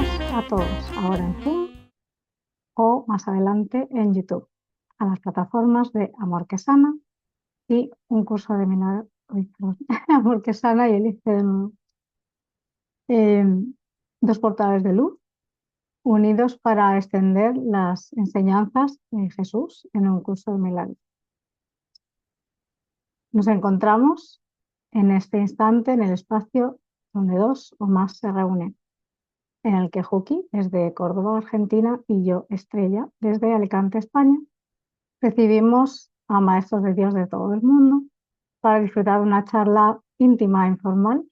invitamos a todos ahora en Zoom o más adelante en YouTube a las plataformas de Amor que Sana y un curso de milagros, Amor que Sana y el ICE de nuevo. Dos portales de luz unidos para extender las enseñanzas de Jesús en un curso de milagros. Nos encontramos en este instante en el espacio donde dos o más se reúnen, en el que Juki, desde Córdoba, Argentina, y yo, Estrella, desde Alicante, España, recibimos a maestros de Dios de todo el mundo para disfrutar de una charla íntima e informal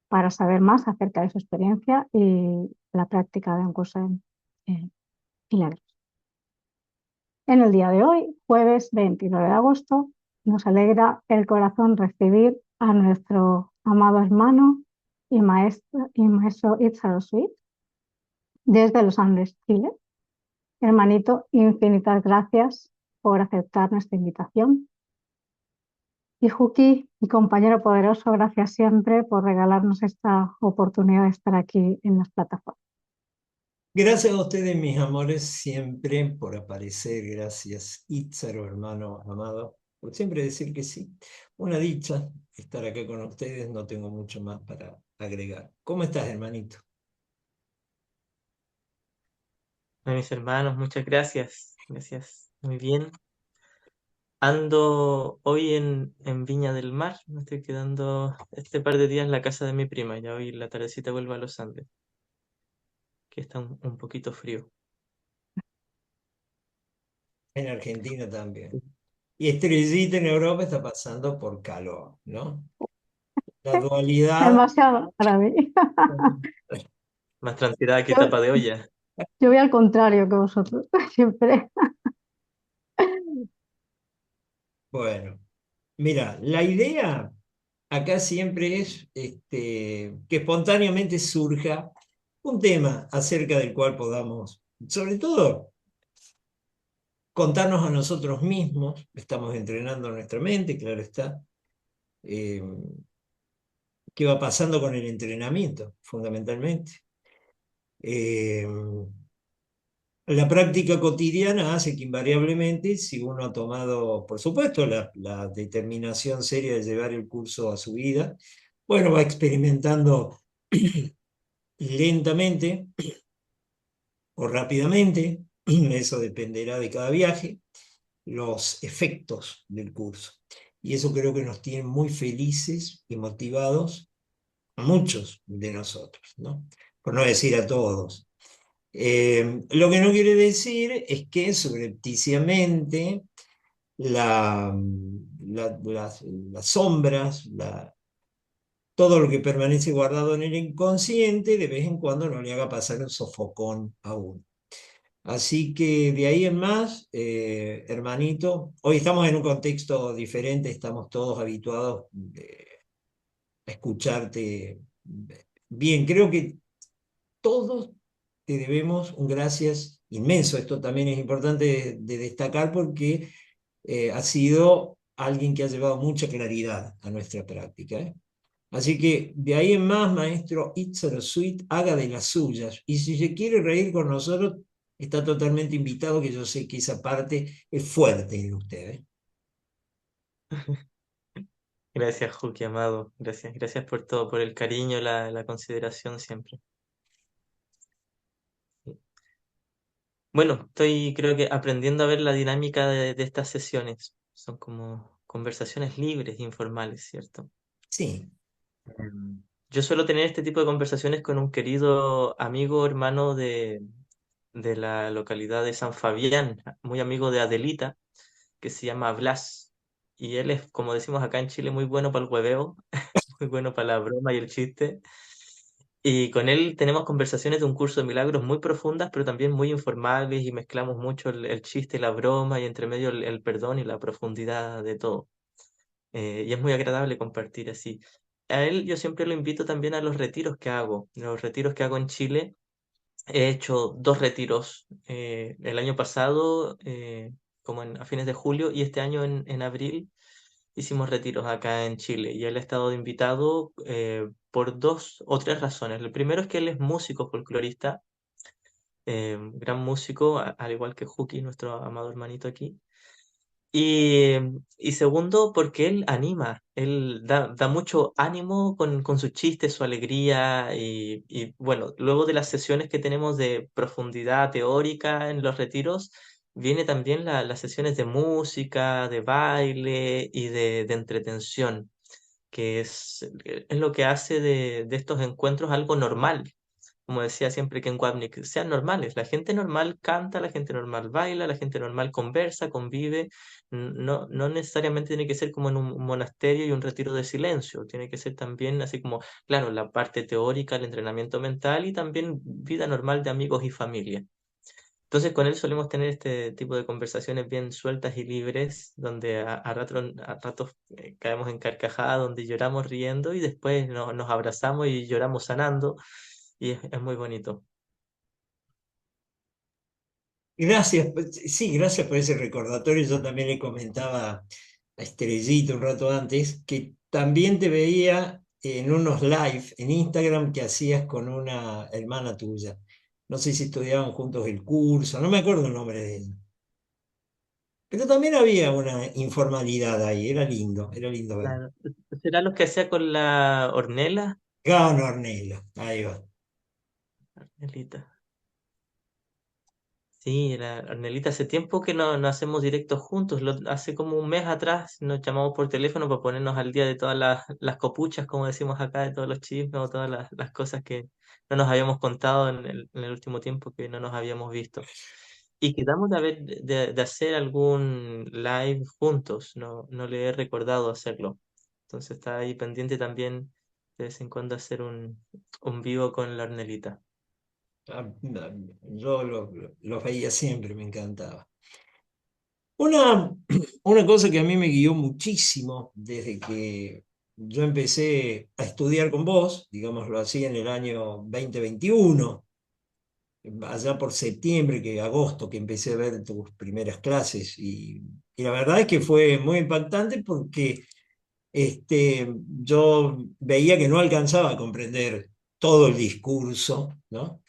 para saber más acerca de su experiencia y la práctica de un curso en milagros. En el día de hoy, jueves 29 de agosto, nos alegra el corazón recibir a nuestro amado hermano y maestro Itzhak Sweet desde Los Andes, Chile. Hermanito, infinitas gracias por aceptar nuestra invitación. Y Juki, mi compañero poderoso, gracias siempre por regalarnos esta oportunidad de estar aquí en las plataformas. Gracias a ustedes, mis amores, siempre por aparecer. Gracias, Itzaro, hermano amado, por siempre decir que sí. Una dicha estar acá con ustedes, no tengo mucho más para agregar. ¿Cómo estás, hermanito? A mis hermanos, muchas gracias. Gracias. Muy bien. Ando hoy en Viña del Mar. Me estoy quedando este par de días en la casa de mi prima. Ya hoy la tardecita vuelvo a los Andes, que está un poquito frío. En Argentina también. Y Estrellita en Europa está pasando por calor, ¿no? La dualidad. Demasiado para mí. Más tranquilidad que Yo, tapa de olla. yo voy al contrario que vosotros, siempre. Bueno, mira, la idea acá siempre es que espontáneamente surja un tema acerca del cual podamos, sobre todo, contarnos a nosotros mismos. Estamos entrenando nuestra mente, claro está. eh, ¿Qué va pasando con el entrenamiento, fundamentalmente? Eh, la práctica cotidiana hace que invariablemente, si uno ha tomado, por supuesto, la determinación seria de llevar el curso a su vida, bueno, va experimentando lentamente o rápidamente, eso dependerá de cada viaje, los efectos del curso. Y eso creo que nos tiene muy felices y motivados a muchos de nosotros, ¿no? Por no decir a todos. Lo que no quiere decir es que subrepticiamente las sombras, todo lo que permanece guardado en el inconsciente, de vez en cuando no le haga pasar un sofocón a uno. Así que de ahí en más, hermanito, hoy estamos en un contexto diferente, estamos todos habituados a escucharte bien. Creo que todos te debemos un gracias inmenso. Esto también es importante de destacar porque ha sido alguien que ha llevado mucha claridad a nuestra práctica, ¿eh? Así que de ahí en más, maestro Itzhak Sweet, haga de las suyas. Y si se quiere reír con nosotros, está totalmente invitado, que yo sé que esa parte es fuerte en usted, ¿eh? Gracias, Juki, amado. Gracias, gracias por todo, por el cariño, la consideración siempre. Bueno, estoy creo que aprendiendo a ver la dinámica de estas sesiones. Son como conversaciones libres, informales, ¿cierto? Sí. Yo suelo tener este tipo de conversaciones con un querido amigo, hermano de la localidad de San Fabián, muy amigo de Adelita, que se llama Blas. Y él es, como decimos acá en Chile, muy bueno para el hueveo, muy bueno para la broma y el chiste. Y con él tenemos conversaciones de un curso de milagros muy profundas, pero también muy informales y mezclamos mucho el chiste y la broma y entre medio el perdón y la profundidad de todo. Y es muy agradable compartir así. A él yo siempre lo invito también a los retiros que hago. Los retiros que hago en Chile, he hecho dos retiros el año pasado, como a fines de julio, y este año en abril hicimos retiros acá en Chile y él ha estado invitado por dos o tres razones. El primero es que él es músico folclorista, gran músico, al igual que Juki, nuestro amado hermanito aquí. Y, y segundo, porque él anima, él da mucho ánimo con sus chistes, su alegría y bueno, luego de las sesiones que tenemos de profundidad teórica en los retiros, viene también las sesiones de música, de baile y de entretención, que es lo que hace de estos encuentros algo normal. Como decía siempre Ken Wapnick, sean normales. La gente normal canta, la gente normal baila, la gente normal conversa, convive. No necesariamente tiene que ser como en un monasterio y un retiro de silencio. Tiene que ser también así como, claro, la parte teórica, el entrenamiento mental y también vida normal de amigos y familia. Entonces con él solemos tener este tipo de conversaciones bien sueltas y libres, donde a ratos caemos en carcajadas, donde lloramos riendo y después nos abrazamos y lloramos sanando y es muy bonito. Gracias, sí, gracias por ese recordatorio. Yo también le comentaba a Estrellita un rato antes que también te veía en unos live en Instagram que hacías con una hermana tuya. No sé si estudiaban juntos el curso, no me acuerdo el nombre de ella. Pero también había una informalidad ahí, era lindo ver. Claro. ¿Será lo que hacía con la Ornella? Gano Ornella, ahí va. Ornelita. Sí, la Ornelita, hace tiempo que no hacemos directos juntos. Hace como un mes atrás nos llamamos por teléfono para ponernos al día de todas las copuchas, como decimos acá, de todos los chismes o todas las cosas que no nos habíamos contado en el último tiempo que no nos habíamos visto. Y quedamos de hacer algún live juntos, no le he recordado hacerlo. Entonces está ahí pendiente también de vez en cuando hacer un vivo con la Ornelita. Ah, yo los veía siempre, me encantaba. Una, una cosa que a mí me guió muchísimo desde que yo empecé a estudiar con vos, digámoslo así, en el año 2021, allá por septiembre, agosto, que empecé a ver tus primeras clases, y la verdad es que fue muy impactante porque yo veía que no alcanzaba a comprender todo el discurso, ¿no?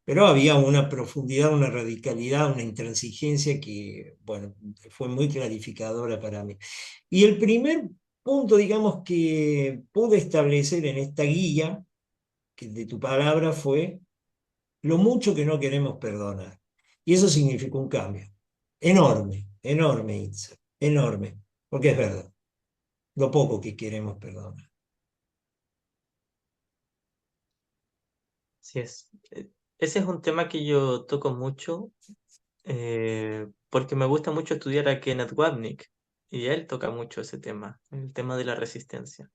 Pero había una profundidad, una radicalidad, una intransigencia que, bueno, fue muy clarificadora para mí. Y el primer punto, digamos, que pude establecer en esta guía de tu palabra fue lo mucho que no queremos perdonar. Y eso significó un cambio enorme, enorme, Itza, enorme, porque es verdad, lo poco que queremos perdonar. Así es. Ese es un tema que yo toco mucho porque me gusta mucho estudiar a Kenneth Wapnick y él toca mucho ese tema, el tema de la resistencia.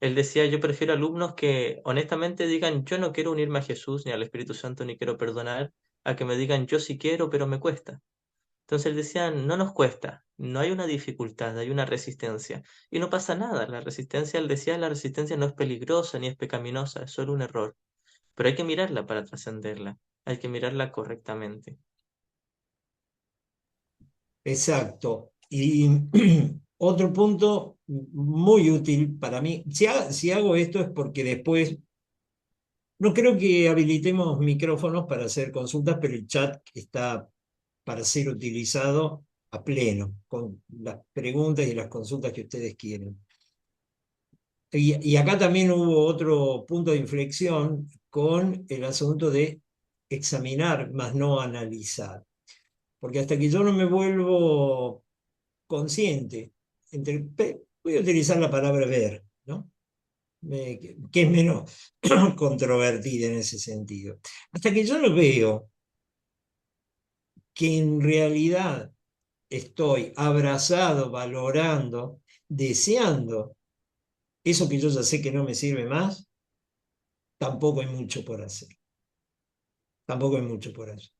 Él decía, yo prefiero alumnos que honestamente digan, yo no quiero unirme a Jesús ni al Espíritu Santo ni quiero perdonar, a que me digan, yo sí quiero, pero me cuesta. Entonces él decía, no nos cuesta, no hay una dificultad, hay una resistencia. Y no pasa nada, la resistencia, él decía, la resistencia no es peligrosa ni es pecaminosa, es solo un error. Pero hay que mirarla para trascenderla, hay que mirarla correctamente. Exacto. Y otro punto muy útil para mí, si hago esto es porque después, no creo que habilitemos micrófonos para hacer consultas, pero el chat está para ser utilizado a pleno, con las preguntas y las consultas que ustedes quieren. Y acá también hubo otro punto de inflexión con el asunto de examinar, más no analizar. Porque hasta que yo no me vuelvo consciente, voy a utilizar la palabra ver, ¿no? Que es menos controvertida en ese sentido. Hasta que yo no veo que en realidad estoy abrazado, valorando, deseando eso que yo ya sé que no me sirve más, tampoco hay mucho por hacer. Tampoco hay mucho por hacer.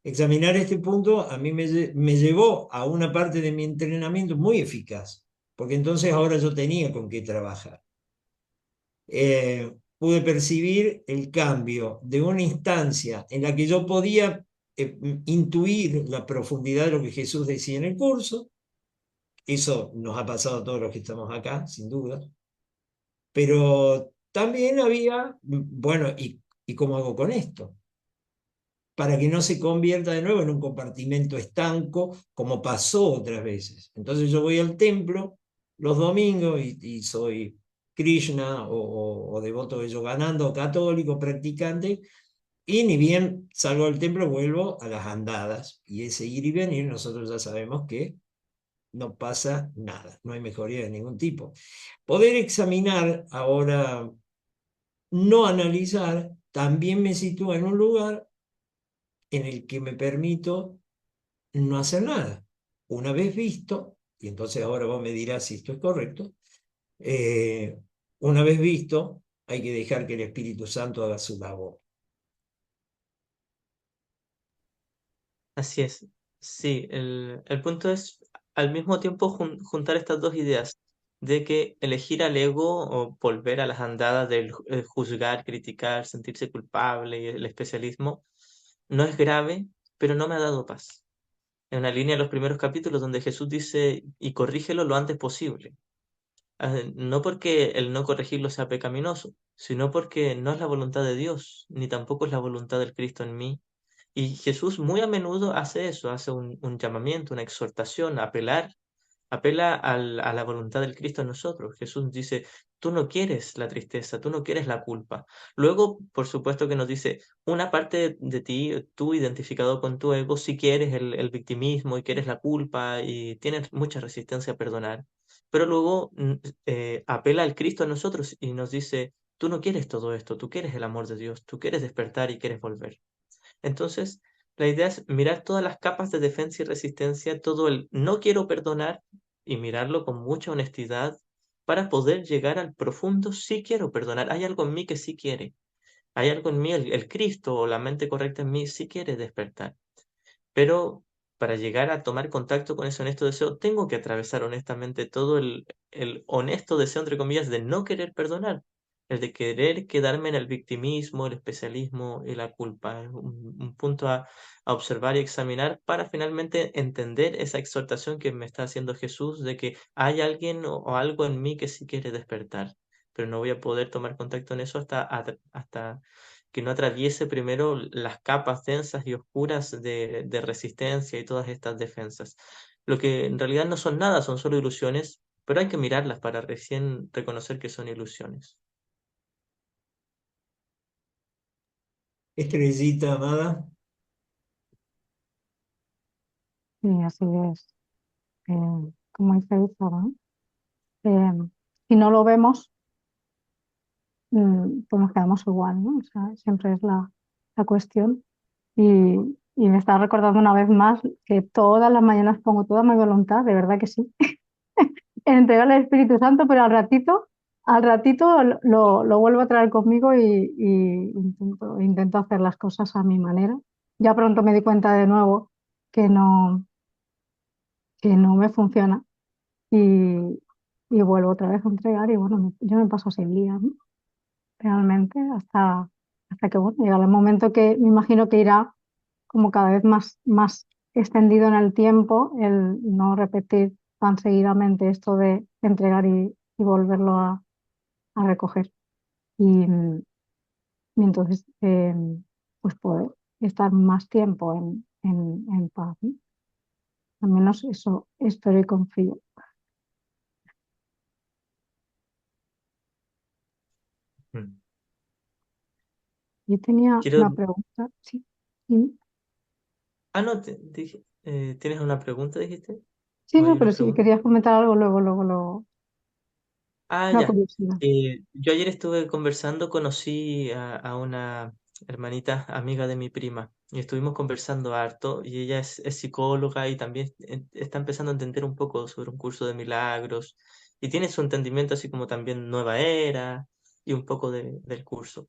Examinar este punto a mí me llevó a una parte de mi entrenamiento muy eficaz, porque entonces ahora yo tenía con qué trabajar. Pude percibir el cambio de una instancia en la que yo podía intuir la profundidad de lo que Jesús decía en el curso, Eso nos ha pasado a todos los que estamos acá, sin duda. Pero también había, bueno, ¿y cómo hago con esto? Para que no se convierta de nuevo en un compartimento estanco, como pasó otras veces. Entonces yo voy al templo los domingos y soy Krishna o devoto de Yogananda o católico practicante, y ni bien salgo del templo vuelvo a las andadas. Y ese ir y venir nosotros ya sabemos que no pasa nada, no hay mejoría de ningún tipo. Poder examinar ahora, no analizar, también me sitúa en un lugar en el que me permito no hacer nada. Una vez visto, y entonces ahora vos me dirás si esto es correcto, eh, una vez visto, hay que dejar que el Espíritu Santo haga su labor. Así es. Sí, el punto es al mismo tiempo juntar estas dos ideas, de que elegir al ego o volver a las andadas del juzgar, criticar, sentirse culpable y el especialismo no es grave, pero no me ha dado paz. En una línea de los primeros capítulos donde Jesús dice, y corrígelo lo antes posible. No porque el no corregirlo sea pecaminoso, sino porque no es la voluntad de Dios, ni tampoco es la voluntad del Cristo en mí. Y Jesús muy a menudo hace eso, hace un llamamiento, una exhortación, apela a la voluntad del Cristo en nosotros. Jesús dice, tú no quieres la tristeza, tú no quieres la culpa. Luego, por supuesto que nos dice, una parte de ti, tú identificado con tu ego, si quieres el victimismo y quieres la culpa y tienes mucha resistencia a perdonar. Pero luego apela al Cristo en nosotros y nos dice, tú no quieres todo esto, tú quieres el amor de Dios, tú quieres despertar y quieres volver. Entonces, la idea es mirar todas las capas de defensa y resistencia, todo el no quiero perdonar y mirarlo con mucha honestidad para poder llegar al profundo sí quiero perdonar. Hay algo en mí que sí quiere. Hay algo en mí, el Cristo o la mente correcta en mí sí quiere despertar. Pero para llegar a tomar contacto con ese honesto deseo, tengo que atravesar honestamente todo el honesto deseo, entre comillas, de no querer perdonar, el de querer quedarme en el victimismo, el especialismo y la culpa. Es un punto a observar y examinar para finalmente entender esa exhortación que me está haciendo Jesús de que hay alguien o algo en mí que sí quiere despertar, pero no voy a poder tomar contacto en eso hasta que no atraviese primero las capas densas y oscuras de resistencia y todas estas defensas. Lo que en realidad no son nada, son solo ilusiones, pero hay que mirarlas para recién reconocer que son ilusiones. Estrellita amada, Y así es. Eh, como dice Víctor, ¿no? Si no lo vemos, pues nos quedamos igual, ¿no? O sea, siempre es la cuestión. Y me está recordando una vez más que todas las mañanas pongo toda mi voluntad, de verdad que sí, en entregarle al Espíritu Santo, pero al ratito lo vuelvo a traer conmigo y intento hacer las cosas a mi manera. Ya pronto me di cuenta de nuevo que que no me funciona y, y vuelvo otra vez a entregar y bueno, yo me paso así el día, ¿no? Realmente hasta que bueno, llega el momento que me imagino que irá como cada vez más extendido en el tiempo, el no repetir tan seguidamente esto de entregar y volverlo a recoger. Y entonces, pues poder estar más tiempo en paz, ¿no? Al menos eso espero y confío. Mm. Yo tenía Quiero... una pregunta, sí. Sí, Ah, no, ¿tienes una pregunta, dijiste? sí, ¿O hay no, una pero si pregunta? querías comentar algo, luego, Ah, una ya. curiosidad. Yo ayer estuve conversando, conocí a una hermanita amiga de mi prima y estuvimos conversando harto y ella es psicóloga y también está empezando a entender un poco sobre un curso de milagros y tiene su entendimiento así como también nueva era y un poco del curso.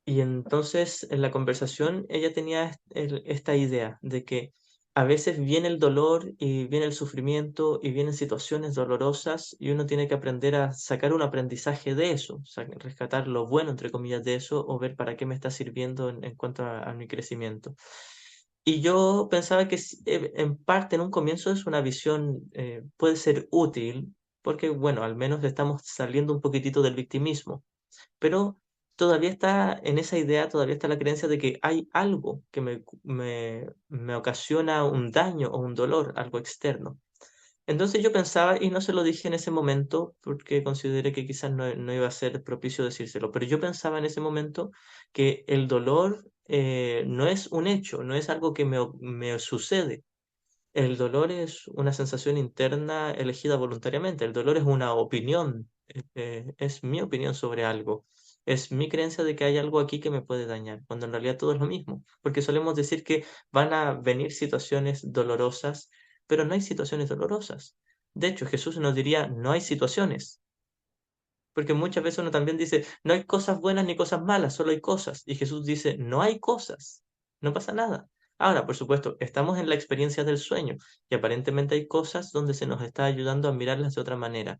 Y entonces en la conversación ella tenía esta idea de que a veces viene el dolor y viene el sufrimiento y vienen situaciones dolorosas y uno tiene que aprender a sacar un aprendizaje de eso, rescatar lo bueno, entre comillas, de eso o ver para qué me está sirviendo en cuanto a mi crecimiento. Y yo pensaba que en parte, en un comienzo, es una visión, puede ser útil, porque, bueno, al menos estamos saliendo un poquitito del victimismo, pero todavía está en esa idea, todavía está la creencia de que hay algo que me ocasiona un daño o un dolor, algo externo. Entonces yo pensaba, y no se lo dije en ese momento, porque consideré que quizás no iba a ser propicio decírselo, pero yo pensaba en ese momento que el dolor no es un hecho, no es algo que me sucede. El dolor es una sensación interna elegida voluntariamente. El dolor es una opinión, es mi opinión sobre algo. Es mi creencia de que hay algo aquí que me puede dañar, cuando en realidad todo es lo mismo. Porque solemos decir que van a venir situaciones dolorosas, pero no hay situaciones dolorosas. De hecho, Jesús nos diría, no hay situaciones. Porque muchas veces uno también dice, no hay cosas buenas ni cosas malas, solo hay cosas. Y Jesús dice, no hay cosas, no pasa nada. Ahora, por supuesto, estamos en la experiencia del sueño y aparentemente hay cosas donde se nos está ayudando a mirarlas de otra manera.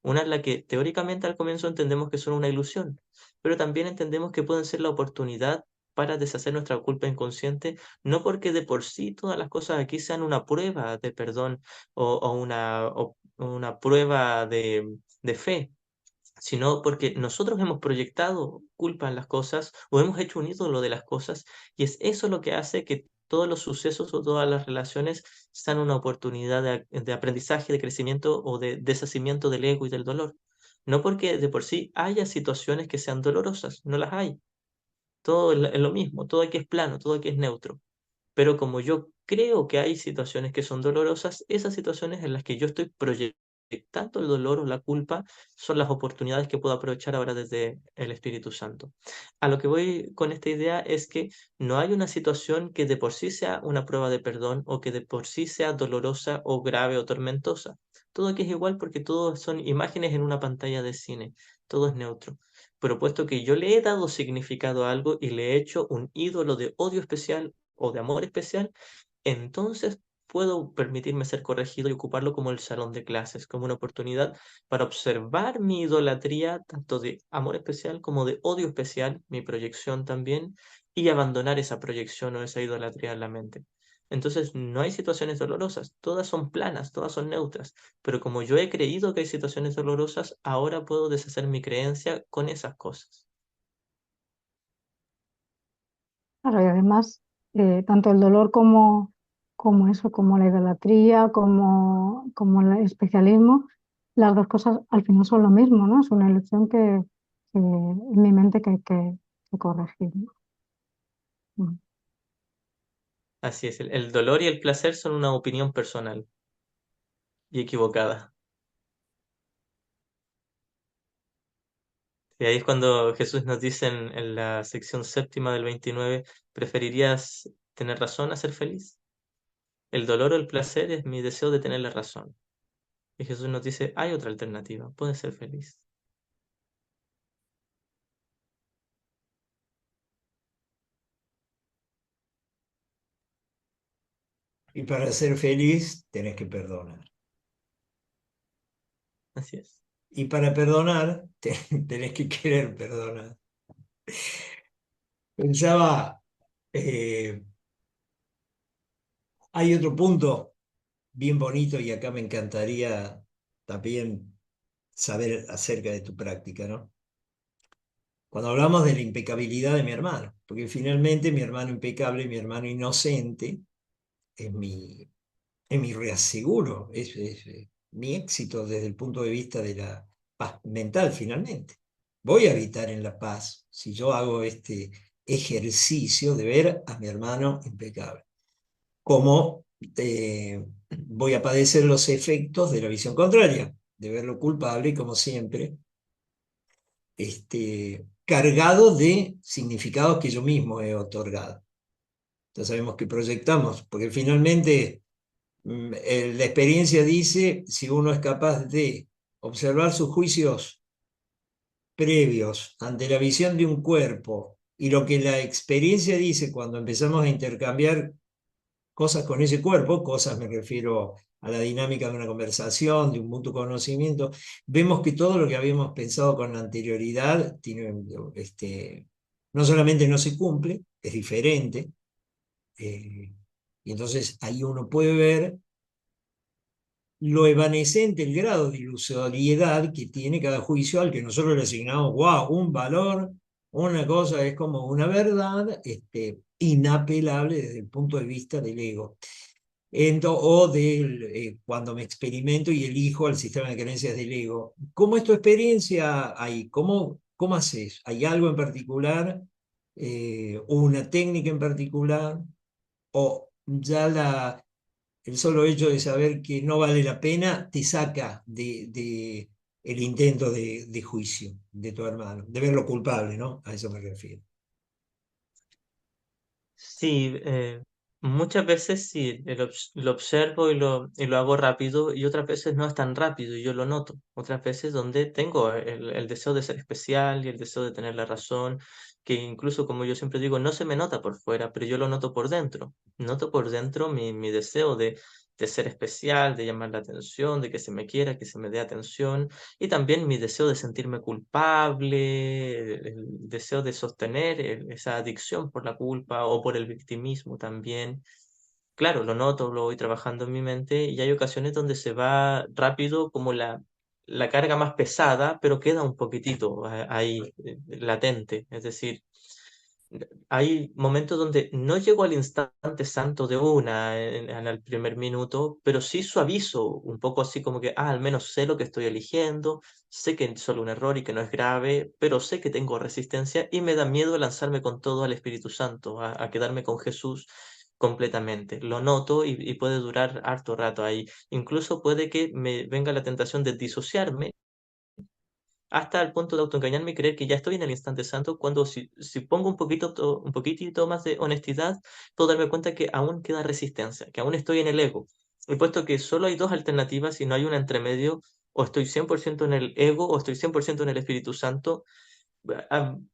Una es la que teóricamente al comienzo entendemos que son una ilusión, pero también entendemos que pueden ser la oportunidad para deshacer nuestra culpa inconsciente, no porque de por sí todas las cosas aquí sean una prueba de perdón o una prueba de fe, sino porque nosotros hemos proyectado culpa en las cosas o hemos hecho un ídolo de las cosas, y es eso lo que hace que todos los sucesos o todas las relaciones sean una oportunidad de aprendizaje, de crecimiento o de deshacimiento del ego y del dolor. No porque de por sí haya situaciones que sean dolorosas, no las hay. Todo es lo mismo, todo aquí es plano, todo aquí es neutro. Pero como yo creo que hay situaciones que son dolorosas, esas situaciones en las que yo estoy proyectando el dolor o la culpa son las oportunidades que puedo aprovechar ahora desde el Espíritu Santo. A lo que voy con esta idea es que no hay una situación que de por sí sea una prueba de perdón o que de por sí sea dolorosa o grave o tormentosa. Todo aquí es igual porque todo son imágenes en una pantalla de cine, todo es neutro. Pero puesto que yo le he dado significado a algo y le he hecho un ídolo de odio especial o de amor especial, entonces puedo permitirme ser corregido y ocuparlo como el salón de clases, como una oportunidad para observar mi idolatría, tanto de amor especial como de odio especial, mi proyección también, y abandonar esa proyección o esa idolatría en la mente. Entonces no hay situaciones dolorosas, todas son planas, todas son neutras, pero como yo he creído que hay situaciones dolorosas, ahora puedo deshacer mi creencia con esas cosas. Claro, y además, tanto el dolor como eso, como la idolatría, como el especialismo, las dos cosas al final son lo mismo, ¿no? Es una ilusión que en mi mente que hay que corregir, ¿no? Mm. Así es, el dolor y el placer son una opinión personal y equivocada. Y ahí es cuando Jesús nos dice en la sección séptima del 29, ¿preferirías tener razón a ser feliz? El dolor o el placer es mi deseo de tener la razón. Y Jesús nos dice, hay otra alternativa, puedes ser feliz. Y para ser feliz tenés que perdonar. Así es. Y para perdonar tenés que querer perdonar. Pensaba, eh, hay otro punto bien bonito y acá me encantaría también saber acerca de tu práctica, ¿no? Cuando hablamos de la impecabilidad de mi hermano, porque finalmente mi hermano impecable, mi hermano inocente, es mi reaseguro, es mi éxito desde el punto de vista de la paz mental finalmente. Voy a habitar en la paz si yo hago este ejercicio de ver a mi hermano impecable. Como voy a padecer los efectos de la visión contraria, de verlo culpable, como siempre, cargado de significados que yo mismo he otorgado. Ya sabemos que proyectamos, porque finalmente la experiencia dice si uno es capaz de observar sus juicios previos ante la visión de un cuerpo y lo que la experiencia dice cuando empezamos a intercambiar cosas con ese cuerpo, cosas me refiero a la dinámica de una conversación, de un mutuo conocimiento, vemos que todo lo que habíamos pensado con anterioridad tiene, no solamente no se cumple, es diferente, Y entonces ahí uno puede ver lo evanescente, el grado de ilusoriedad que tiene cada juicio al que nosotros le asignamos, wow, un valor, una cosa, es como una verdad inapelable desde el punto de vista del ego. O cuando me experimento y elijo el sistema de creencias del ego. ¿Cómo es tu experiencia ahí? ¿Cómo haces? ¿Hay algo en particular? ¿O una técnica en particular? ¿O ya el solo hecho de saber que no vale la pena te saca de el intento de juicio de tu hermano, de verlo culpable, ¿no? A eso me refiero. Sí, muchas veces sí, lo observo y lo hago rápido y otras veces no es tan rápido y yo lo noto. Otras veces donde tengo el deseo de ser especial y el deseo de tener la razón, que incluso como yo siempre digo, no se me nota por fuera, pero yo lo noto por dentro. Noto por dentro mi deseo de ser especial, de llamar la atención, de que se me quiera, que se me dé atención y también mi deseo de sentirme culpable, el deseo de sostener esa adicción por la culpa o por el victimismo también. Claro, lo noto, lo voy trabajando en mi mente y hay ocasiones donde se va rápido como la carga más pesada, pero queda un poquitito ahí latente. Es decir, hay momentos donde no llego al instante santo de una en el primer minuto, pero sí suavizo un poco así como que, al menos sé lo que estoy eligiendo, sé que es solo un error y que no es grave, pero sé que tengo resistencia y me da miedo lanzarme con todo al Espíritu Santo, a quedarme con Jesús completamente. Lo noto y puede durar harto rato ahí. Incluso puede que me venga la tentación de disociarme hasta el punto de autoengañarme y creer que ya estoy en el instante santo, cuando si pongo un poquitito más de honestidad, puedo darme cuenta que aún queda resistencia, que aún estoy en el ego. Y puesto que solo hay dos alternativas y no hay una entre medio, o estoy 100% en el ego o estoy 100% en el Espíritu Santo,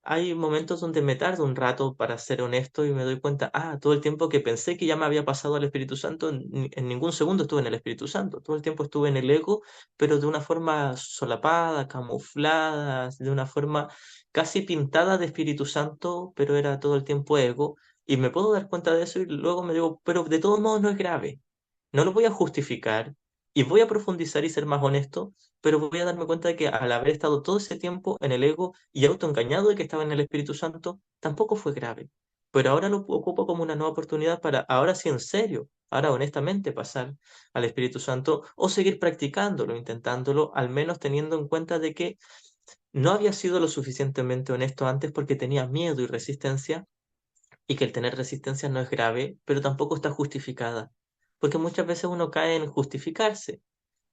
hay momentos donde me tardo un rato para ser honesto y me doy cuenta, todo el tiempo que pensé que ya me había pasado al Espíritu Santo, en ningún segundo estuve en el Espíritu Santo, todo el tiempo estuve en el ego, pero de una forma solapada, camuflada, de una forma casi pintada de Espíritu Santo, pero era todo el tiempo ego, y me puedo dar cuenta de eso y luego me digo, pero de todos modos no es grave, no lo voy a justificar y voy a profundizar y ser más honesto, pero voy a darme cuenta de que al haber estado todo ese tiempo en el ego y autoengañado de que estaba en el Espíritu Santo, tampoco fue grave. Pero ahora lo ocupo como una nueva oportunidad para, ahora sí en serio, ahora honestamente pasar al Espíritu Santo o seguir practicándolo, intentándolo, al menos teniendo en cuenta de que no había sido lo suficientemente honesto antes porque tenía miedo y resistencia y que el tener resistencia no es grave, pero tampoco está justificada. Porque muchas veces uno cae en justificarse,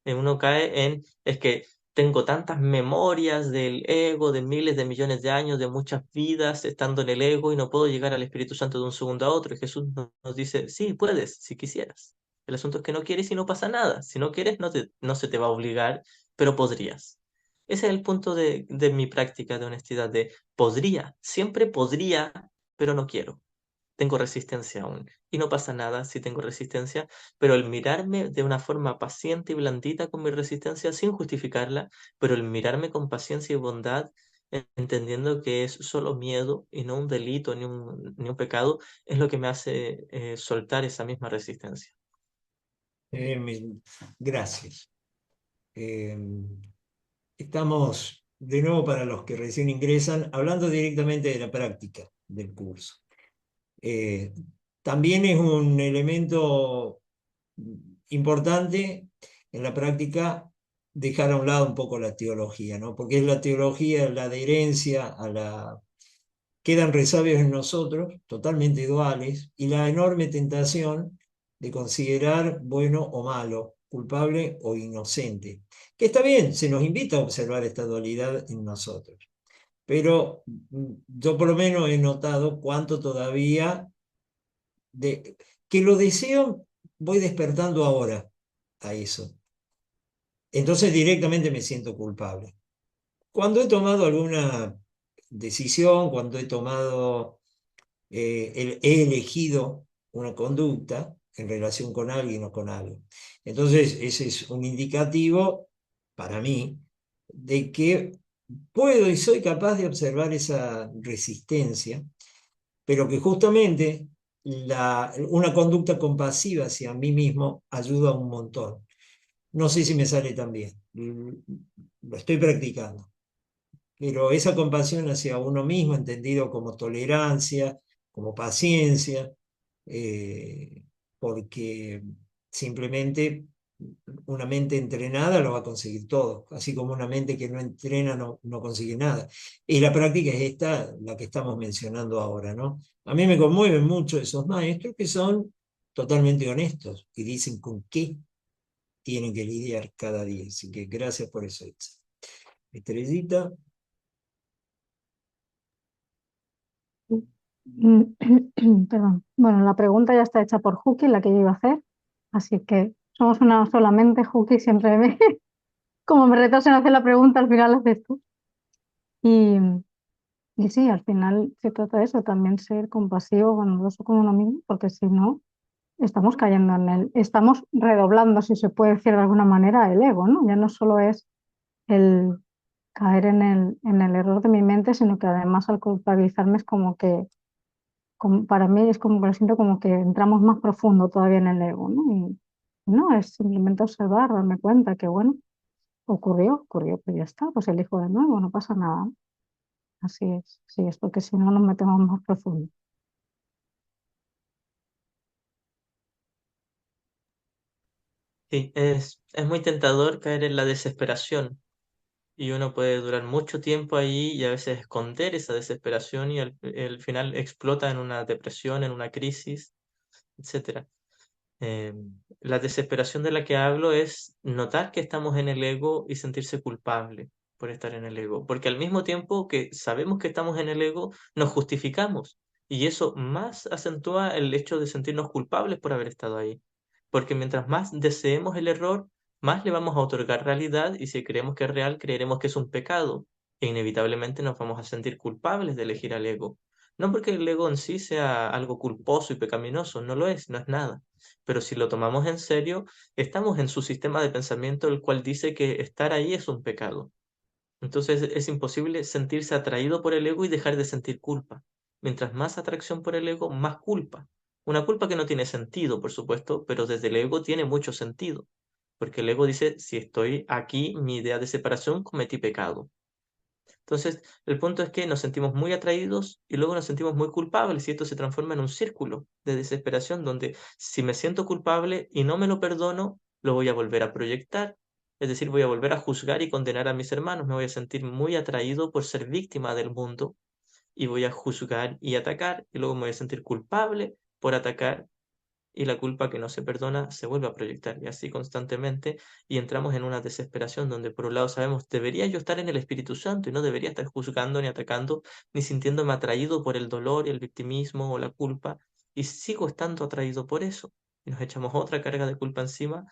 uno cae en, es que tengo tantas memorias del ego, de miles de millones de años, de muchas vidas estando en el ego y no puedo llegar al Espíritu Santo de un segundo a otro. Y Jesús nos dice, sí, puedes, si quisieras. El asunto es que no quieres y no pasa nada. Si no quieres, no se te va a obligar, pero podrías. Ese es el punto de mi práctica de honestidad, de podría, siempre podría, pero no quiero, tengo resistencia aún. Y no pasa nada si tengo resistencia, pero el mirarme de una forma paciente y blandita con mi resistencia sin justificarla, pero el mirarme con paciencia y bondad, entendiendo que es solo miedo y no un delito ni un pecado, es lo que me hace soltar esa misma resistencia. Gracias. Eh, Estamos, de nuevo para los que recién ingresan, hablando directamente de la práctica del curso. Eh, También es un elemento importante en la práctica dejar a un lado un poco la teología, ¿no? Porque es la teología, la adherencia a la... Quedan resabios en nosotros, totalmente duales, y la enorme tentación de considerar bueno o malo, culpable o inocente. Que está bien, se nos invita a observar esta dualidad en nosotros. Pero yo por lo menos he notado cuánto todavía que lo deseo, voy despertando ahora a eso. Entonces directamente me siento culpable. Cuando he tomado alguna decisión, cuando he elegido una conducta en relación con alguien o con algo. Entonces, ese es un indicativo para mí de que puedo y soy capaz de observar esa resistencia, pero que justamente una conducta compasiva hacia mí mismo ayuda un montón. No sé si me sale tan bien, lo estoy practicando, pero esa compasión hacia uno mismo, entendido como tolerancia, como paciencia, eh, porque simplemente una mente entrenada lo va a conseguir todo, así como una mente que no entrena no consigue nada. Y la práctica es esta, la que estamos mencionando ahora, ¿no? A mí me conmueven mucho esos maestros que son totalmente honestos y dicen con qué tienen que lidiar cada día. Así que gracias por eso, Itza. Estrellita. Perdón. Bueno, la pregunta ya está hecha por Juki, la que yo iba a hacer. Así que somos una solamente, Juki, siempre me... Como me retas en hacer la pregunta, al final la haces tú. Y, y sí, al final se trata de eso, también ser compasivo, bondadoso con uno mismo, porque si no, estamos cayendo en estamos redoblando, si se puede decir de alguna manera, el ego, ¿no? Ya no solo es el caer en el error de mi mente, sino que además al culpabilizarme es como que, para mí es como que lo siento como que entramos más profundo todavía en el ego, ¿no? Y no, es simplemente observar, darme cuenta que, bueno, ocurrió, pues ya está, pues elijo de nuevo, no pasa nada. Así es, porque si no nos metemos más profundo. Sí, es muy tentador caer en la desesperación y uno puede durar mucho tiempo ahí y a veces esconder esa desesperación y al final explota en una depresión, en una crisis, etcétera. Eh, la desesperación de la que hablo es notar que estamos en el ego y sentirse culpable por estar en el ego, porque al mismo tiempo que sabemos que estamos en el ego, nos justificamos y eso más acentúa el hecho de sentirnos culpables por haber estado ahí, porque mientras más deseemos el error, más le vamos a otorgar realidad y si creemos que es real, creeremos que es un pecado e inevitablemente nos vamos a sentir culpables de elegir al ego. No porque el ego en sí sea algo culposo y pecaminoso, no lo es, no es nada, pero si lo tomamos en serio, estamos en su sistema de pensamiento, el cual dice que estar ahí es un pecado. Entonces es imposible sentirse atraído por el ego y dejar de sentir culpa. Mientras más atracción por el ego, más culpa. Una culpa que no tiene sentido, por supuesto, pero desde el ego tiene mucho sentido. Porque el ego dice, si estoy aquí, mi idea de separación, cometí pecado. Entonces, el punto es que nos sentimos muy atraídos y luego nos sentimos muy culpables y esto se transforma en un círculo de desesperación donde si me siento culpable y no me lo perdono, lo voy a volver a proyectar. Es decir, voy a volver a juzgar y condenar a mis hermanos. Me voy a sentir muy atraído por ser víctima del mundo y voy a juzgar y atacar y luego me voy a sentir culpable por atacar y la culpa que no se perdona se vuelve a proyectar y así constantemente y entramos en una desesperación donde por un lado sabemos, debería yo estar en el Espíritu Santo y no debería estar juzgando ni atacando ni sintiéndome atraído por el dolor y el victimismo o la culpa y sigo estando atraído por eso y nos echamos otra carga de culpa encima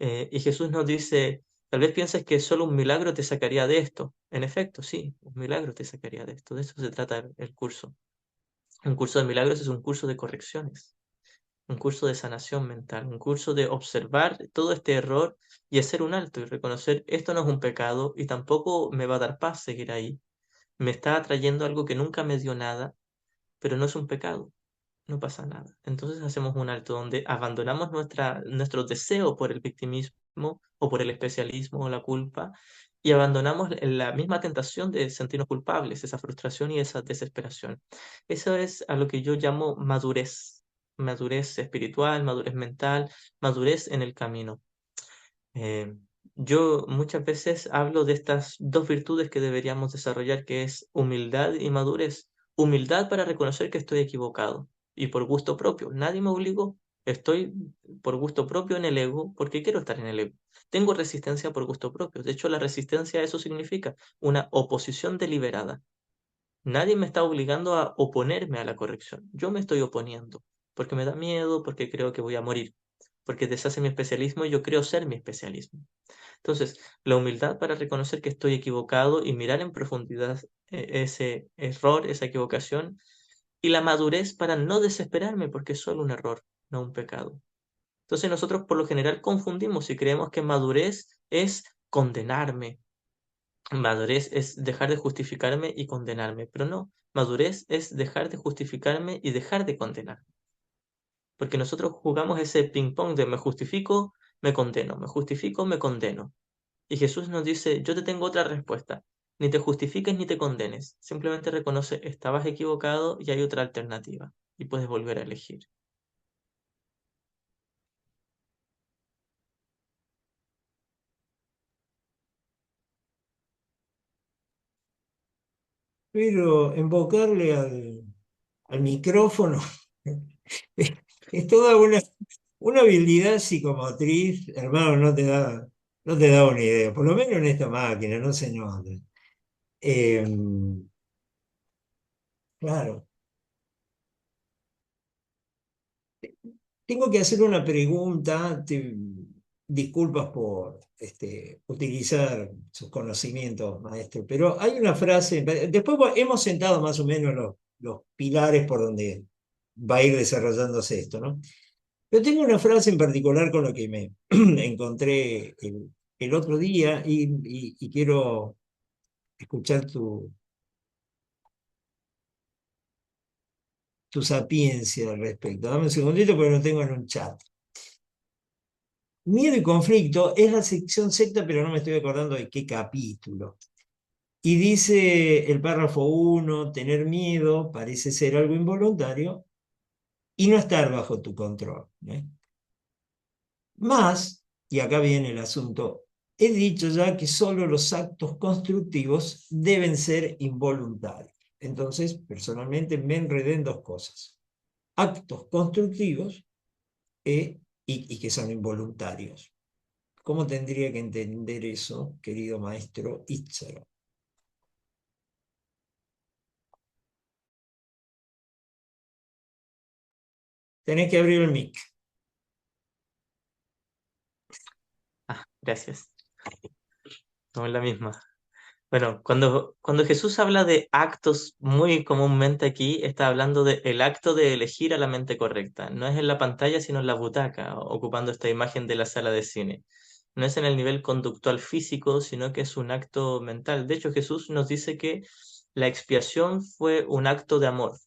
y Jesús nos dice, tal vez pienses que solo un milagro te sacaría de esto. En efecto, sí, un milagro te sacaría de esto. De eso se trata el curso. Un curso de milagros es un curso de correcciones, un curso de sanación mental, un curso de observar todo este error y hacer un alto y reconocer esto no es un pecado y tampoco me va a dar paz seguir ahí. Me está atrayendo algo que nunca me dio nada, pero no es un pecado, no pasa nada. Entonces hacemos un alto donde abandonamos nuestro deseo por el victimismo o por el especialismo o la culpa y abandonamos la misma tentación de sentirnos culpables, esa frustración y esa desesperación. Eso es a lo que yo llamo madurez, madurez espiritual, madurez mental, madurez en el camino. Eh, yo muchas veces hablo de estas dos virtudes que deberíamos desarrollar, que es humildad y madurez. Humildad para reconocer que estoy equivocado y por gusto propio. Nadie me obligó. Estoy por gusto propio en el ego porque quiero estar en el ego. Tengo resistencia por gusto propio. De hecho, la resistencia eso significa una oposición deliberada. Nadie me está obligando a oponerme a la corrección. Yo me estoy oponiendo porque me da miedo, porque creo que voy a morir, porque deshace mi especialismo y yo creo ser mi especialismo. Entonces, la humildad para reconocer que estoy equivocado y mirar en profundidad ese error, esa equivocación, y la madurez para no desesperarme porque es solo un error, no un pecado. Entonces nosotros por lo general confundimos y creemos que madurez es condenarme, madurez es dejar de justificarme y condenarme, pero no, madurez es dejar de justificarme y dejar de condenar. porque nosotros jugamos ese ping-pong de me justifico, me condeno, me justifico, me condeno. Y Jesús nos dice, yo te tengo otra respuesta. Ni te justifiques ni te condenes. Simplemente reconoce, estabas equivocado y hay otra alternativa. Y puedes volver a elegir. Pero invocarle al micrófono es toda una habilidad psicomotriz, hermano, no te da una idea, por lo menos en esta máquina, no se nota. Eh, claro, tengo que hacer una pregunta, disculpas por utilizar sus conocimientos, maestro, pero hay una frase, después hemos sentado más o menos los pilares por donde va a ir desarrollándose esto, ¿no? Yo tengo una frase en particular con la que me encontré el otro día y quiero escuchar tu sapiencia al respecto. Dame un segundito porque lo tengo en un chat. Miedo y conflicto es la sección sexta, pero no me estoy acordando de qué capítulo. Y dice el párrafo 1, tener miedo parece ser algo involuntario y no estar bajo tu control, ¿eh? Más, y acá viene el asunto, he dicho ya que solo los actos constructivos deben ser involuntarios. Entonces, personalmente me enredé en dos cosas. Actos constructivos y que son involuntarios. ¿Cómo tendría que entender eso, querido maestro Itzaro? Tenés que abrir el mic. Ah, gracias. No es la misma. Bueno, cuando Jesús habla de actos, muy comúnmente aquí está hablando del acto de elegir a la mente correcta. No es en la pantalla, sino en la butaca, ocupando esta imagen de la sala de cine. No es en el nivel conductual físico, sino que es un acto mental. De hecho, Jesús nos dice que la expiación fue un acto de amor,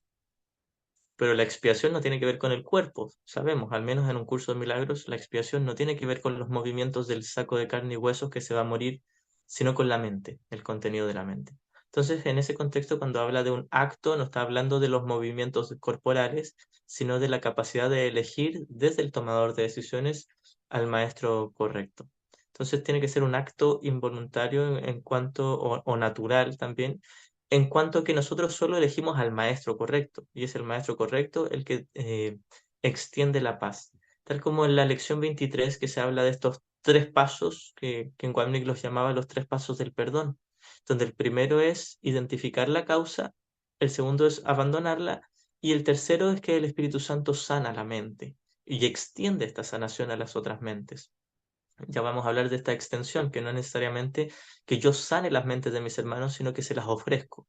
pero la expiación no tiene que ver con el cuerpo. Sabemos, al menos en un curso de milagros, la expiación no tiene que ver con los movimientos del saco de carne y huesos que se va a morir, sino con la mente, el contenido de la mente. Entonces, en ese contexto, cuando habla de un acto, no está hablando de los movimientos corporales, sino de la capacidad de elegir desde el tomador de decisiones al maestro correcto. Entonces, tiene que ser un acto involuntario en cuanto, o natural también, en cuanto que nosotros solo elegimos al maestro correcto, y es el maestro correcto el que extiende la paz. Tal como en la lección 23 que se habla de estos tres pasos, que en Walmik los llamaba los tres pasos del perdón, donde el primero es identificar la causa, el segundo es abandonarla, y el tercero es que el Espíritu Santo sana la mente y extiende esta sanación a las otras mentes. Ya vamos a hablar de esta extensión, que no es necesariamente que yo sane las mentes de mis hermanos, sino que se las ofrezco.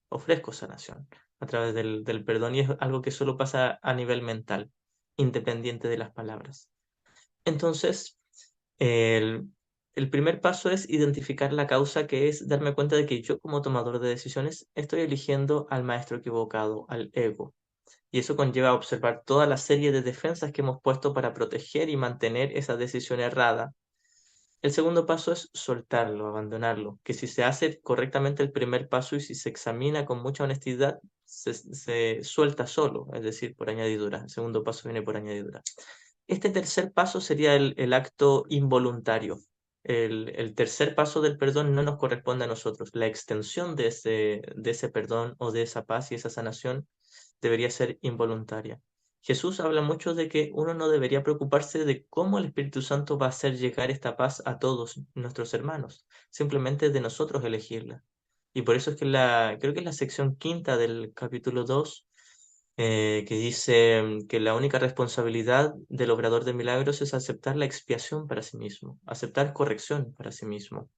Ofrezco sanación a través del perdón y es algo que solo pasa a nivel mental, independiente de las palabras. Entonces, el, el primer paso es identificar la causa, que es darme cuenta de que yo como tomador de decisiones estoy eligiendo al maestro equivocado, al ego. Y eso conlleva a observar toda la serie de defensas que hemos puesto para proteger y mantener esa decisión errada. El segundo paso es soltarlo, abandonarlo, que si se hace correctamente el primer paso y si se examina con mucha honestidad, se suelta solo, es decir, por añadidura. El segundo paso viene por añadidura. Este tercer paso sería el acto involuntario. El tercer paso del perdón no nos corresponde a nosotros. La extensión de ese perdón o de esa paz y esa sanación debería ser involuntaria. Jesús habla mucho de que uno no debería preocuparse de cómo el Espíritu Santo va a hacer llegar esta paz a todos nuestros hermanos, simplemente de nosotros elegirla. Y por eso es que creo que es la sección quinta del capítulo 2, que dice que la única responsabilidad del obrador de milagros es aceptar la expiación para sí mismo, aceptar corrección para sí mismo.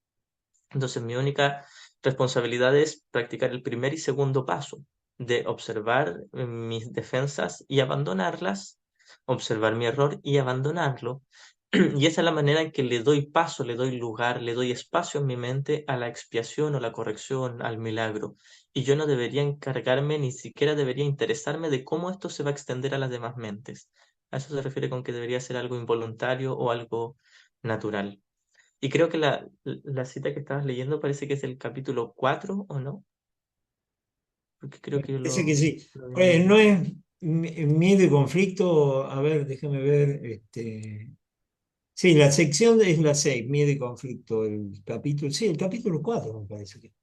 Entonces, mi única responsabilidad es practicar el primer y segundo paso de observar mis defensas y abandonarlas, observar mi error y abandonarlo. Y esa es la manera en que le doy paso, le doy lugar, le doy espacio en mi mente a la expiación o la corrección, al milagro. Y yo no debería encargarme, ni siquiera debería interesarme de cómo esto se va a extender a las demás mentes. A eso se refiere con que debería ser algo involuntario o algo natural. Y creo que la cita que estabas leyendo parece que es el capítulo 4, ¿o no? Porque creo que Parece que sí. lo había leído. No es miedo y conflicto. A ver, déjame ver. Sí, la sección es la 6, miedo y conflicto. El capítulo, sí, el capítulo 4 me parece que.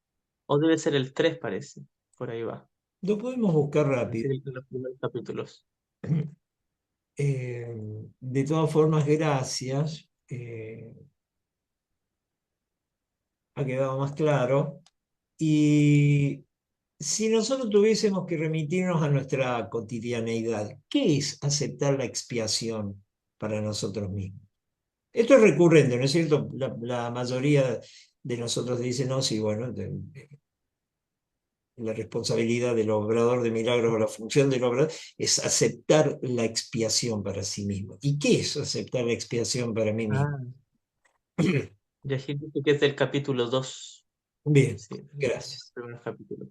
O debe ser el 3, parece. Por ahí va. Lo podemos buscar Es rápido. decir, los primeros capítulos. Eh, de todas formas, gracias. Ha quedado más claro. Y si nosotros tuviésemos que remitirnos a nuestra cotidianeidad, ¿qué es aceptar la expiación para nosotros mismos? Esto es recurrente, ¿no es cierto? La mayoría de nosotros dice, no, sí, bueno, la responsabilidad del obrador de milagros o la función del obrador es aceptar la expiación para sí mismo. ¿Y qué es aceptar la expiación para mí mismo? Ah, Yahid dice que es del capítulo 2. Bien, Sí, los gracias. primeros capítulos.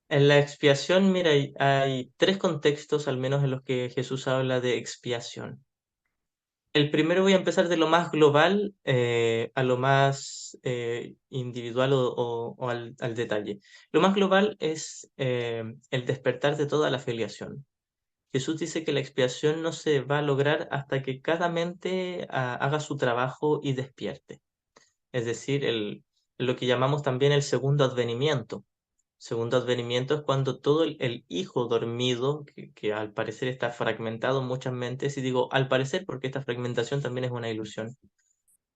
En la expiación, mira, hay tres contextos al menos en los que Jesús habla de expiación. El primero voy a empezar de lo más global a lo más individual o al detalle. Lo más global es el despertar de toda la filiación. Jesús dice que la expiación no se va a lograr hasta que cada mente haga su trabajo y despierte. Es decir, lo que llamamos también el segundo advenimiento. Segundo advenimiento es cuando todo el hijo dormido, que al parecer está fragmentado en muchas mentes, y digo al parecer porque esta fragmentación también es una ilusión,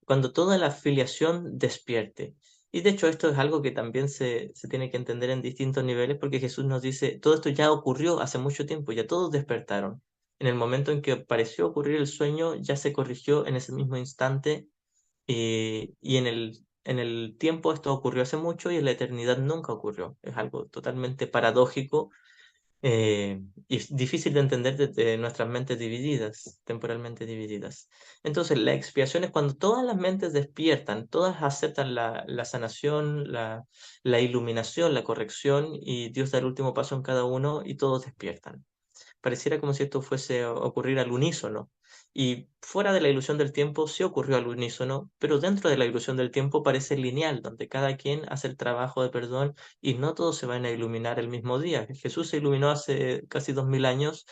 cuando toda la filiación despierte. Y de hecho esto es algo que también se tiene que entender en distintos niveles porque Jesús nos dice, todo esto ya ocurrió hace mucho tiempo, ya todos despertaron. En el momento en que pareció ocurrir el sueño, ya se corrigió en ese mismo instante y en el tiempo esto ocurrió hace mucho y en la eternidad nunca ocurrió. Es algo totalmente paradójico y es difícil de entender desde nuestras mentes divididas, temporalmente divididas. Entonces, la expiación es cuando todas las mentes despiertan, todas aceptan la sanación, la iluminación, la corrección y Dios da el último paso en cada uno y todos despiertan. Pareciera como si esto fuese a ocurrir al unísono. Y fuera de la ilusión del tiempo sí ocurrió al unísono, pero dentro de la ilusión del tiempo parece lineal, donde cada quien hace el trabajo de perdón y no todos se van a iluminar el mismo día. Jesús se iluminó hace casi 2000 años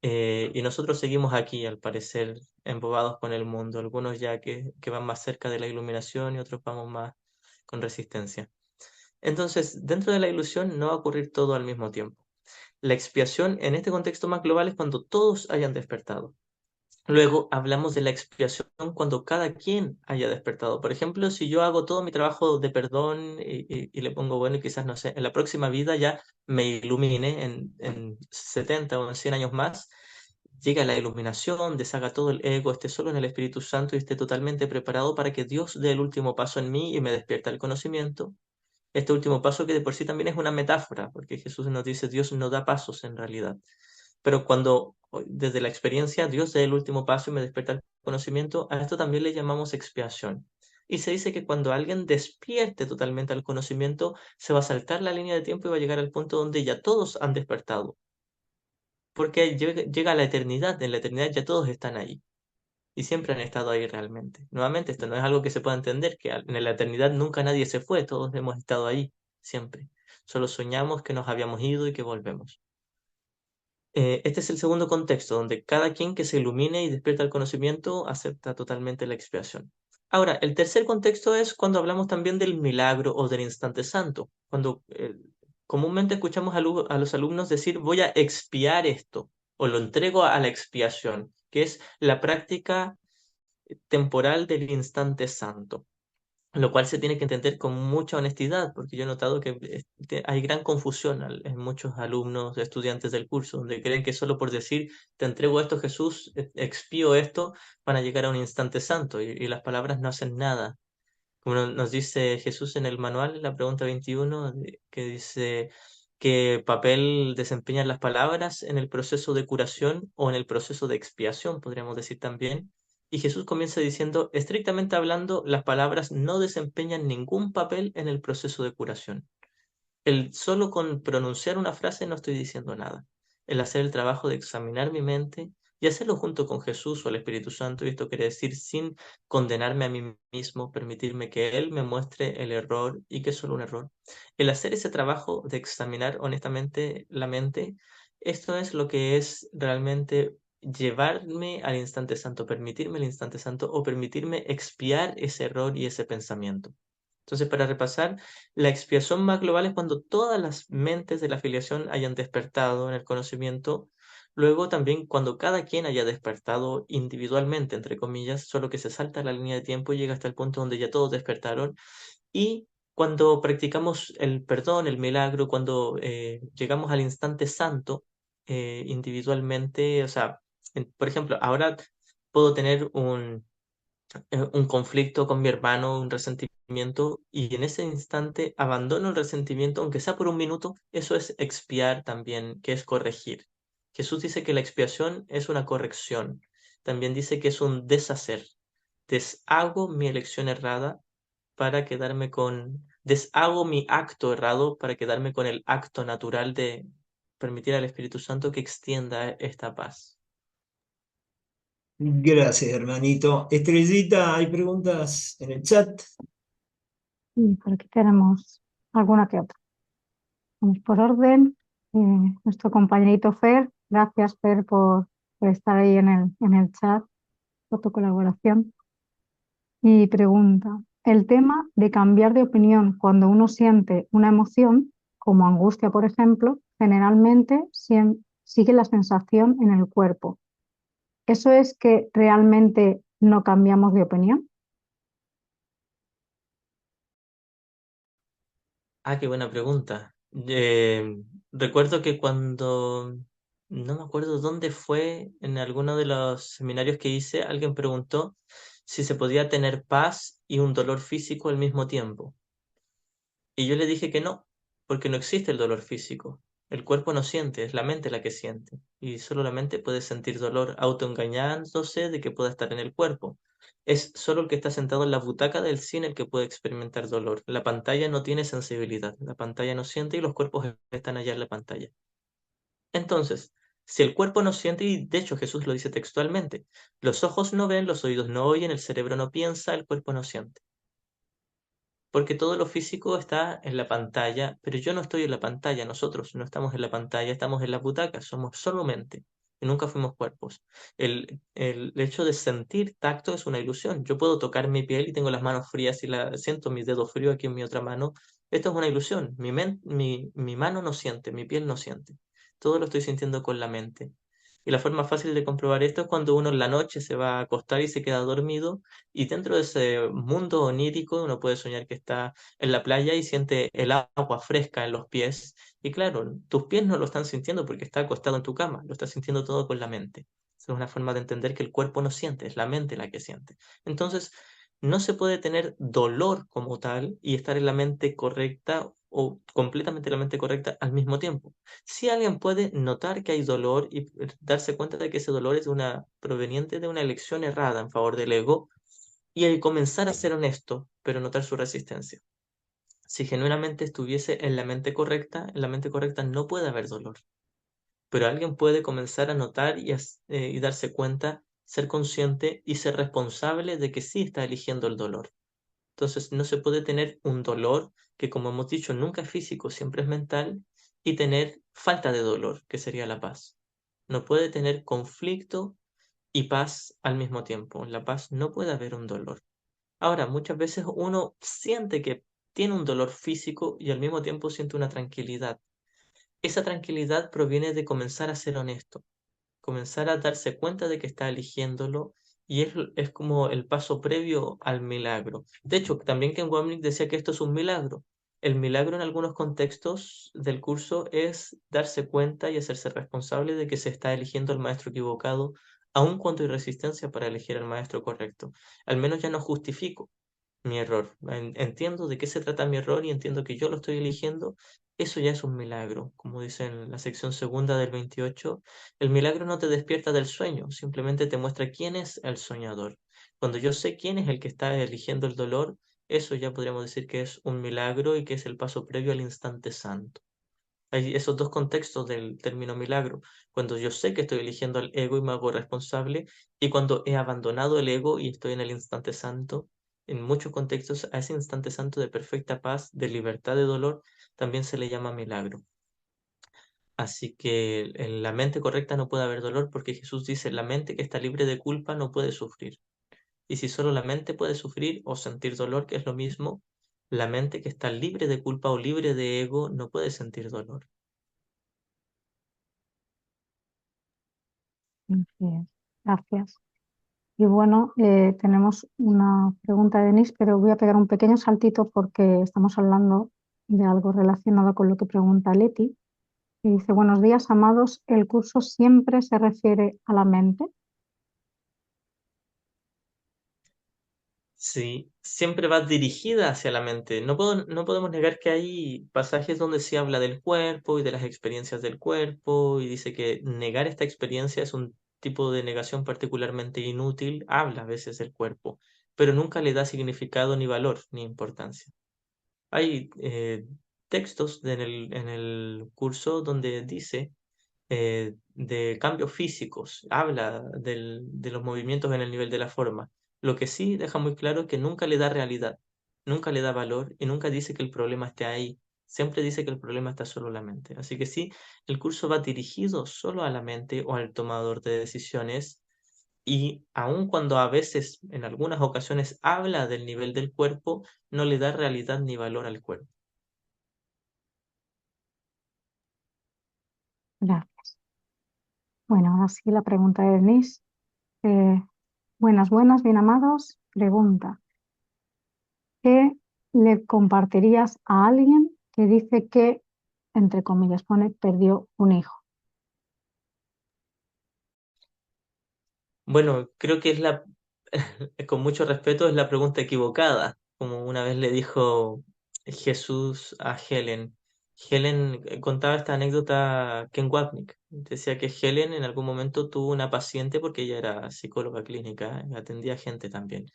y nosotros seguimos aquí, al parecer, embobados con el mundo. Algunos ya que van más cerca de la iluminación y otros vamos más con resistencia. Entonces, dentro de la ilusión no va a ocurrir todo al mismo tiempo. La expiación en este contexto más global es cuando todos hayan despertado. Luego hablamos de la expiación cuando cada quien haya despertado. Por ejemplo, si yo hago todo mi trabajo de perdón y le pongo, bueno, y quizás, no sé, en la próxima vida ya me ilumine en 70 o en 100 años más, llega la iluminación, deshaga todo el ego, esté solo en el Espíritu Santo y esté totalmente preparado para que Dios dé el último paso en mí y me despierta el conocimiento. Este último paso que de por sí también es una metáfora, porque Jesús nos dice, Dios no da pasos en realidad. Pero cuando desde la experiencia Dios da el último paso y me despierta el conocimiento, a esto también le llamamos expiación. Y se dice que cuando alguien despierte totalmente al conocimiento, se va a saltar la línea de tiempo y va a llegar al punto donde ya todos han despertado. Porque llega la eternidad, en la eternidad ya todos están ahí. Y siempre han estado ahí realmente. Nuevamente, esto no es algo que se pueda entender, que en la eternidad nunca nadie se fue, todos hemos estado ahí, siempre. Solo soñamos que nos habíamos ido y que volvemos. Este es el segundo contexto, donde cada quien que se ilumine y despierta el conocimiento acepta totalmente la expiación. Ahora, el tercer contexto es cuando hablamos también del milagro o del instante santo, cuando comúnmente escuchamos a los alumnos decir voy a expiar esto o lo entrego a la expiación, que es la práctica temporal del instante santo, lo cual se tiene que entender con mucha honestidad, porque yo he notado que hay gran confusión en muchos alumnos, estudiantes del curso, donde creen que solo por decir, te entrego esto, Jesús, expío esto, van a llegar a un instante santo, y las palabras no hacen nada. Como nos dice Jesús en el manual, en la pregunta 21, que dice, ¿qué papel desempeñan las palabras en el proceso de curación o en el proceso de expiación, podríamos decir también? Y Jesús comienza diciendo, estrictamente hablando, las palabras no desempeñan ningún papel en el proceso de curación. El solo con pronunciar una frase no estoy diciendo nada. El hacer el trabajo de examinar mi mente, y hacerlo junto con Jesús o el Espíritu Santo, y esto quiere decir sin condenarme a mí mismo, permitirme que Él me muestre el error y que es solo un error. El hacer ese trabajo de examinar honestamente la mente, esto es lo que es realmente llevarme al instante santo, permitirme el instante santo o permitirme expiar ese error y ese pensamiento. Entonces, para repasar, la expiación más global es cuando todas las mentes de la filiación hayan despertado en el conocimiento. Luego también cuando cada quien haya despertado individualmente, entre comillas, solo que se salta la línea de tiempo y llega hasta el punto donde ya todos despertaron. Y cuando practicamos el perdón, el milagro, cuando llegamos al instante santo individualmente, o sea, por ejemplo, ahora puedo tener un conflicto con mi hermano, un resentimiento, y en ese instante abandono el resentimiento, aunque sea por un minuto, eso es expiar también, que es corregir. Jesús dice que la expiación es una corrección, también dice que es un deshacer. Deshago mi elección errada para quedarme deshago mi acto errado para quedarme con el acto natural de permitir al Espíritu Santo que extienda esta paz. Gracias, hermanito. Estrellita, ¿hay preguntas en el chat? Y por aquí tenemos alguna que otra. Vamos por orden. Nuestro compañerito Fer, gracias Fer por estar ahí en el chat, por tu colaboración. Y pregunta, el tema de cambiar de opinión cuando uno siente una emoción, como angustia, por ejemplo, generalmente sigue la sensación en el cuerpo. ¿Eso es que realmente no cambiamos de opinión? Ah, qué buena pregunta. Recuerdo que no me acuerdo dónde fue, en alguno de los seminarios que hice, alguien preguntó si se podía tener paz y un dolor físico al mismo tiempo. Y yo le dije que no, porque no existe el dolor físico. El cuerpo no siente, es la mente la que siente. Y solo la mente puede sentir dolor autoengañándose de que pueda estar en el cuerpo. Es solo el que está sentado en la butaca del cine el que puede experimentar dolor. La pantalla no tiene sensibilidad, la pantalla no siente y los cuerpos están allá en la pantalla. Entonces, si el cuerpo no siente, y de hecho Jesús lo dice textualmente, los ojos no ven, los oídos no oyen, el cerebro no piensa, el cuerpo no siente, porque todo lo físico está en la pantalla, pero yo no estoy en la pantalla, nosotros no estamos en la pantalla, estamos en la butaca, somos solo mente y nunca fuimos cuerpos. El hecho de sentir tacto es una ilusión. Yo puedo tocar mi piel y tengo las manos frías y siento mis dedos fríos aquí en mi otra mano. Esto es una ilusión. Mi mano no siente, mi piel no siente. Todo lo estoy sintiendo con la mente. Y la forma fácil de comprobar esto es cuando uno en la noche se va a acostar y se queda dormido y dentro de ese mundo onírico uno puede soñar que está en la playa y siente el agua fresca en los pies. Y claro, tus pies no lo están sintiendo porque está acostado en tu cama, lo estás sintiendo todo con la mente. Esa es una forma de entender que el cuerpo no siente, es la mente la que siente. Entonces, no se puede tener dolor como tal y estar en la mente correcta o completamente la mente correcta al mismo tiempo. Si alguien puede notar que hay dolor y darse cuenta de que ese dolor es proveniente de una elección errada en favor del ego, y el comenzar a ser honesto, pero notar su resistencia. Si genuinamente estuviese en la mente correcta no puede haber dolor, pero alguien puede comenzar a notar y darse cuenta, ser consciente y ser responsable de que sí está eligiendo el dolor. Entonces no se puede tener un dolor que, como hemos dicho, nunca es físico, siempre es mental, y tener falta de dolor, que sería la paz. No puede tener conflicto y paz al mismo tiempo. En la paz no puede haber un dolor. Ahora, muchas veces uno siente que tiene un dolor físico y al mismo tiempo siente una tranquilidad. Esa tranquilidad proviene de comenzar a ser honesto, comenzar a darse cuenta de que está eligiéndolo y es como el paso previo al milagro. De hecho, también Ken Wapnick decía que esto es un milagro. El milagro en algunos contextos del curso es darse cuenta y hacerse responsable de que se está eligiendo al maestro equivocado, aun cuando hay resistencia para elegir al maestro correcto. Al menos ya no justifico mi error. Entiendo de qué se trata mi error y entiendo que yo lo estoy eligiendo. Eso ya es un milagro. Como dice en la sección segunda del 28, el milagro no te despierta del sueño, simplemente te muestra quién es el soñador. Cuando yo sé quién es el que está eligiendo el dolor, eso ya podríamos decir que es un milagro y que es el paso previo al instante santo. Hay esos dos contextos del término milagro. Cuando yo sé que estoy eligiendo al ego y me hago responsable, y cuando he abandonado el ego y estoy en el instante santo, en muchos contextos, a ese instante santo de perfecta paz, de libertad de dolor, también se le llama milagro. Así que en la mente correcta no puede haber dolor porque Jesús dice, la mente que está libre de culpa no puede sufrir. Y si solo la mente puede sufrir o sentir dolor, que es lo mismo, la mente que está libre de culpa o libre de ego no puede sentir dolor. Así es. Gracias. Y bueno, tenemos una pregunta de Denise, pero voy a pegar un pequeño saltito porque estamos hablando de algo relacionado con lo que pregunta Leti. Y dice, buenos días, amados. ¿El curso siempre se refiere a la mente? Sí, siempre va dirigida hacia la mente. No podemos negar que hay pasajes donde se habla del cuerpo y de las experiencias del cuerpo y dice que negar esta experiencia es un tipo de negación particularmente inútil. Habla a veces del cuerpo, pero nunca le da significado ni valor ni importancia. Hay textos en el curso donde dice de cambios físicos, habla de los movimientos en el nivel de la forma. Lo que sí deja muy claro es que nunca le da realidad, nunca le da valor y nunca dice que el problema esté ahí. Siempre dice que el problema está solo en la mente. Así que sí, el curso va dirigido solo a la mente o al tomador de decisiones. Y aun cuando a veces, en algunas ocasiones, habla del nivel del cuerpo, no le da realidad ni valor al cuerpo. Gracias. Bueno, ahora sí la pregunta de Denise. Eh, buenas, bien amados. Pregunta, ¿qué le compartirías a alguien que dice que, entre comillas, pone, perdió un hijo? Bueno, creo que con mucho respeto, es la pregunta equivocada, como una vez le dijo Jesús a Helen. Helen contaba esta anécdota Ken Wapnick. Decía que Helen en algún momento tuvo una paciente porque ella era psicóloga clínica y atendía gente también.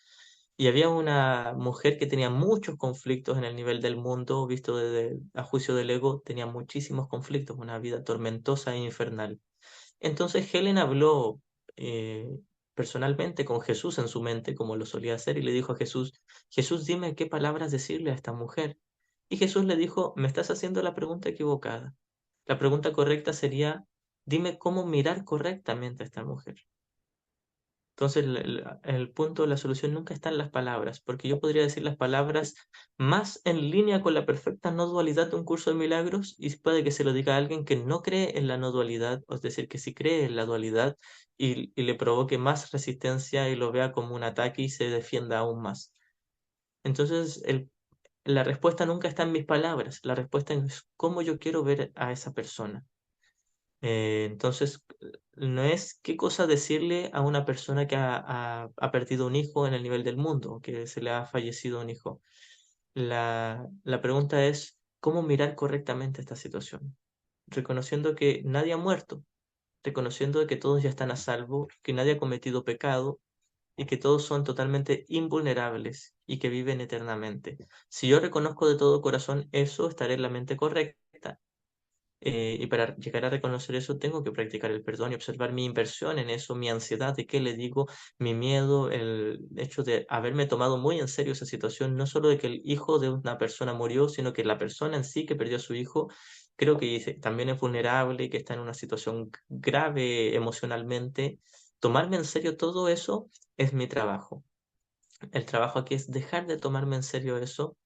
Y había una mujer que tenía muchos conflictos en el nivel del mundo, visto desde a juicio del ego, tenía muchísimos conflictos, una vida tormentosa e infernal. Entonces Helen habló eh, personalmente con Jesús en su mente, como lo solía hacer, y le dijo a Jesús, Jesús, dime qué palabras decirle a esta mujer. Y Jesús le dijo, me estás haciendo la pregunta equivocada. La pregunta correcta sería, dime cómo mirar correctamente a esta mujer. Entonces, el punto, la solución nunca está en las palabras, porque yo podría decir las palabras más en línea con la perfecta no dualidad de un curso de milagros, y puede que se lo diga a alguien que no cree en la no dualidad, es decir, que sí cree en la dualidad y le provoque más resistencia y lo vea como un ataque y se defienda aún más. Entonces, la respuesta nunca está en mis palabras, la respuesta es cómo yo quiero ver a esa persona. Entonces, no es qué cosa decirle a una persona que ha perdido un hijo en el nivel del mundo, que se le ha fallecido un hijo. La pregunta es cómo mirar correctamente esta situación, reconociendo que nadie ha muerto, reconociendo que todos ya están a salvo, que nadie ha cometido pecado y que todos son totalmente invulnerables y que viven eternamente. Si yo reconozco de todo corazón eso, estaré en la mente correcta. Y para llegar a reconocer eso, tengo que practicar el perdón y observar mi inversión en eso, mi ansiedad de qué le digo, mi miedo, el hecho de haberme tomado muy en serio esa situación, no solo de que el hijo de una persona murió, sino que la persona en sí que perdió a su hijo, creo que también es vulnerable, que está en una situación grave emocionalmente. Tomarme en serio todo eso es mi trabajo. El trabajo aquí es dejar de tomarme en serio eso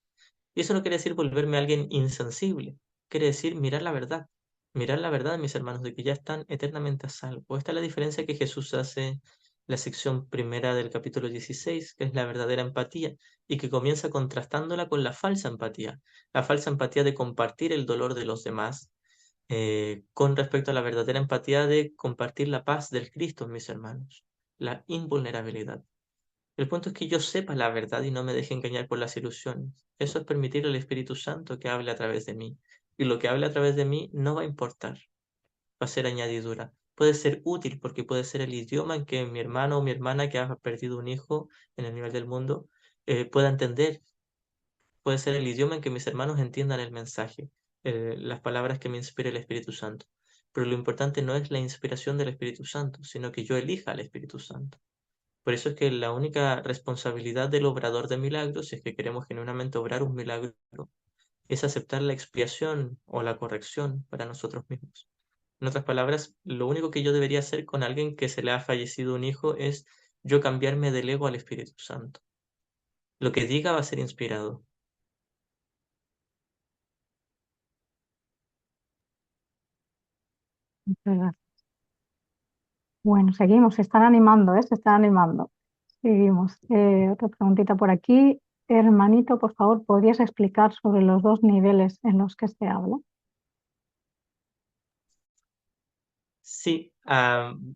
y eso no quiere decir volverme alguien insensible, quiere decir mirar la verdad, mis hermanos, de que ya están eternamente a salvo. Esta es la diferencia que Jesús hace en la sección primera del capítulo 16, que es la verdadera empatía, y que comienza contrastándola con la falsa empatía. La falsa empatía de compartir el dolor de los demás, con respecto a la verdadera empatía de compartir la paz del Cristo, mis hermanos, la invulnerabilidad. El punto es que yo sepa la verdad y no me deje engañar por las ilusiones. Eso es permitir al Espíritu Santo que hable a través de mí. Y lo que hable a través de mí no va a importar, va a ser añadidura. Puede ser útil porque puede ser el idioma en que mi hermano o mi hermana que ha perdido un hijo en el nivel del mundo pueda entender. Puede ser el idioma en que mis hermanos entiendan el mensaje. las palabras que me inspire el Espíritu Santo. Pero lo importante no es la inspiración del Espíritu Santo, sino que yo elija al Espíritu Santo. Por eso es que la única responsabilidad del obrador de milagros, si es que queremos genuinamente obrar un milagro, es aceptar la expiación o la corrección para nosotros mismos. En otras palabras, lo único que yo debería hacer con alguien que se le ha fallecido un hijo es yo cambiarme del ego al Espíritu Santo. Lo que diga va a ser inspirado. Muchas gracias. Bueno, seguimos, se están animando, ¿eh? Se están animando. Seguimos. Otra preguntita por aquí. Hermanito, por favor, ¿podrías explicar sobre los dos niveles en los que se habla? Sí,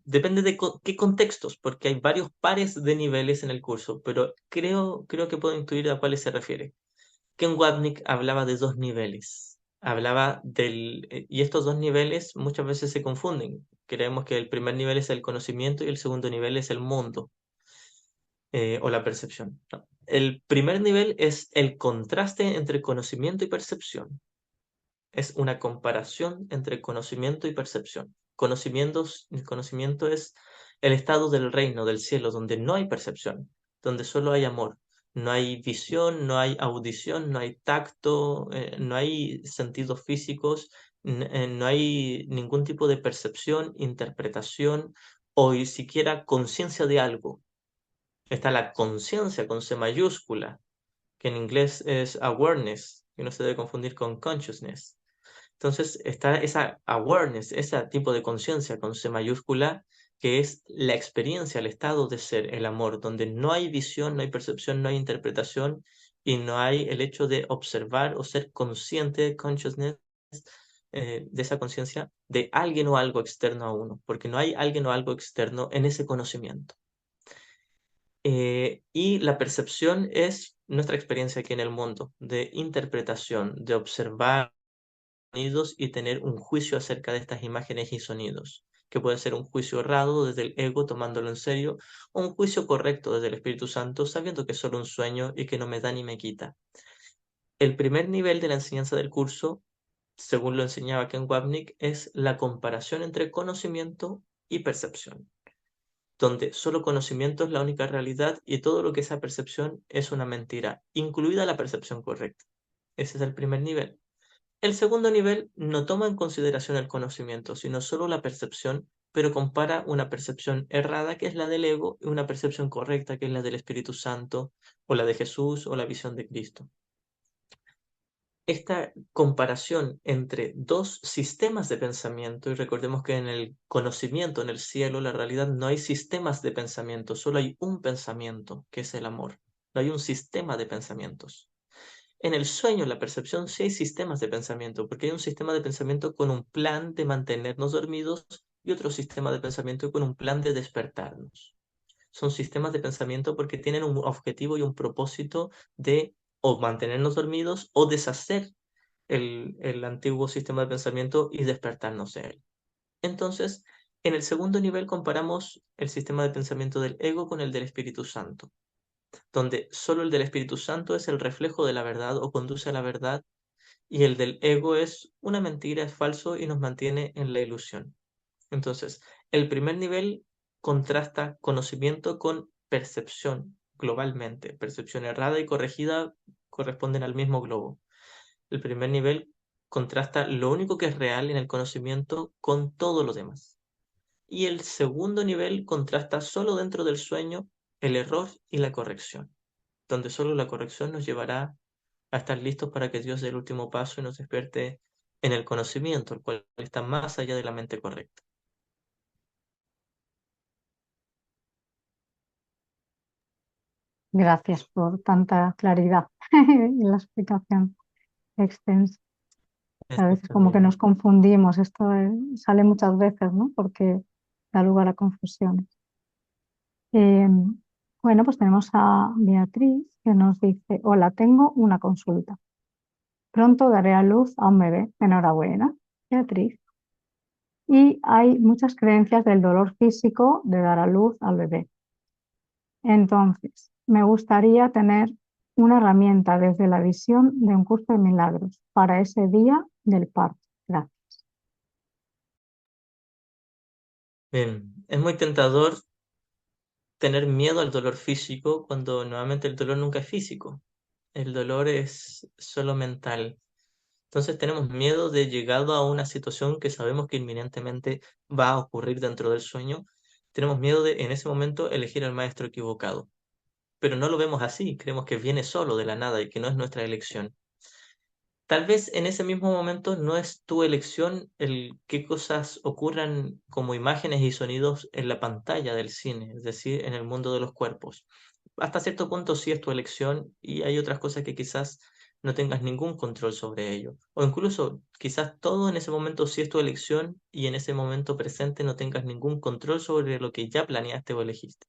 depende de qué contextos, porque hay varios pares de niveles en el curso, pero creo que puedo intuir a cuáles se refiere. Ken Wapnick hablaba de dos niveles. Y estos dos niveles muchas veces se confunden. Creemos que el primer nivel es el conocimiento y el segundo nivel es el mundo, o la percepción. No. El primer nivel es el contraste entre conocimiento y percepción. Es una comparación entre conocimiento y percepción. Conocimiento es el estado del reino, del cielo, donde no hay percepción, donde solo hay amor. No hay visión, no hay audición, no hay tacto, no hay sentidos físicos, no hay ningún tipo de percepción, interpretación o ni siquiera conciencia de algo. Está la conciencia con C mayúscula, que en inglés es awareness, que no se debe confundir con consciousness. Entonces está esa awareness, ese tipo de conciencia con C mayúscula, que es la experiencia, el estado de ser, el amor, donde no hay visión, no hay percepción, no hay interpretación y no hay el hecho de observar o ser consciente, consciousness, de esa conciencia de alguien o algo externo a uno, porque no hay alguien o algo externo en ese conocimiento. Y la percepción es nuestra experiencia aquí en el mundo, de interpretación, de observar sonidos y tener un juicio acerca de estas imágenes y sonidos, que puede ser un juicio errado desde el ego tomándolo en serio, o un juicio correcto desde el Espíritu Santo sabiendo que es solo un sueño y que no me da ni me quita. El primer nivel de la enseñanza del curso, según lo enseñaba Ken Wapnick, es la comparación entre conocimiento y percepción, donde solo conocimiento es la única realidad y todo lo que es esa percepción es una mentira, incluida la percepción correcta. Ese es el primer nivel. El segundo nivel no toma en consideración el conocimiento, sino solo la percepción, pero compara una percepción errada, que es la del ego, y una percepción correcta, que es la del Espíritu Santo, o la de Jesús, o la visión de Cristo. Esta comparación entre dos sistemas de pensamiento, y recordemos que en el conocimiento, en el cielo, la realidad no hay sistemas de pensamiento, solo hay un pensamiento, que es el amor. No hay un sistema de pensamientos. En el sueño, en la percepción, sí hay sistemas de pensamiento, porque hay un sistema de pensamiento con un plan de mantenernos dormidos y otro sistema de pensamiento con un plan de despertarnos. Son sistemas de pensamiento porque tienen un objetivo y un propósito de o mantenernos dormidos o deshacer el antiguo sistema de pensamiento y despertarnos de él. Entonces, en el segundo nivel comparamos el sistema de pensamiento del ego con el del Espíritu Santo, donde solo el del Espíritu Santo es el reflejo de la verdad o conduce a la verdad, y el del ego es una mentira, es falso y nos mantiene en la ilusión. Entonces, el primer nivel contrasta conocimiento con percepción globalmente. Percepción errada y corregida corresponden al mismo globo. El primer nivel contrasta lo único que es real en el conocimiento con todo lo demás. Y el segundo nivel contrasta solo dentro del sueño el error y la corrección, donde solo la corrección nos llevará a estar listos para que Dios dé el último paso y nos despierte en el conocimiento, el cual está más allá de la mente correcta. Gracias por tanta claridad en la explicación extensa. A veces Exacto, como que Miriam. nos confundimos, esto sale muchas veces, ¿no? Porque da lugar a confusiones. Eh, bueno, pues tenemos a Beatriz que nos dice, hola, tengo una consulta. Pronto daré a luz a un bebé. Enhorabuena, Beatriz. Y hay muchas creencias del dolor físico de dar a luz al bebé. Entonces, me gustaría tener una herramienta desde la visión de un curso de milagros para ese día del parto. Gracias. Bien, es muy tentador tener miedo al dolor físico cuando nuevamente el dolor nunca es físico. El dolor es solo mental. Entonces tenemos miedo de llegado a una situación que sabemos que inminentemente va a ocurrir dentro del sueño. Tenemos miedo de en ese momento elegir al maestro equivocado. Pero no lo vemos así, creemos que viene solo de la nada y que no es nuestra elección. Tal vez en ese mismo momento no es tu elección el qué cosas ocurran como imágenes y sonidos en la pantalla del cine, es decir, en el mundo de los cuerpos. Hasta cierto punto sí es tu elección y hay otras cosas que quizás no tengas ningún control sobre ello. O incluso quizás todo en ese momento sí es tu elección y en ese momento presente no tengas ningún control sobre lo que ya planeaste o elegiste.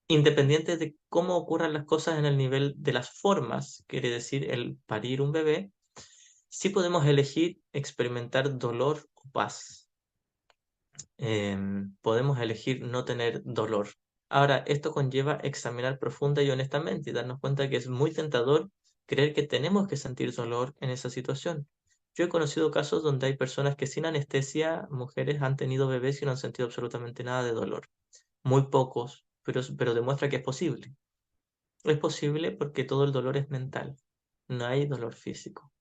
Independiente de cómo ocurran las cosas en el nivel de las formas, quiere decir el parir un bebé, sí podemos elegir experimentar dolor o paz. Podemos elegir no tener dolor. Ahora, esto conlleva examinar profunda y honestamente y darnos cuenta que es muy tentador creer que tenemos que sentir dolor en esa situación. Yo he conocido casos donde hay personas que sin anestesia, mujeres, han tenido bebés y no han sentido absolutamente nada de dolor. Muy pocos, pero demuestra que es posible. Es posible porque todo el dolor es mental, no hay dolor físico.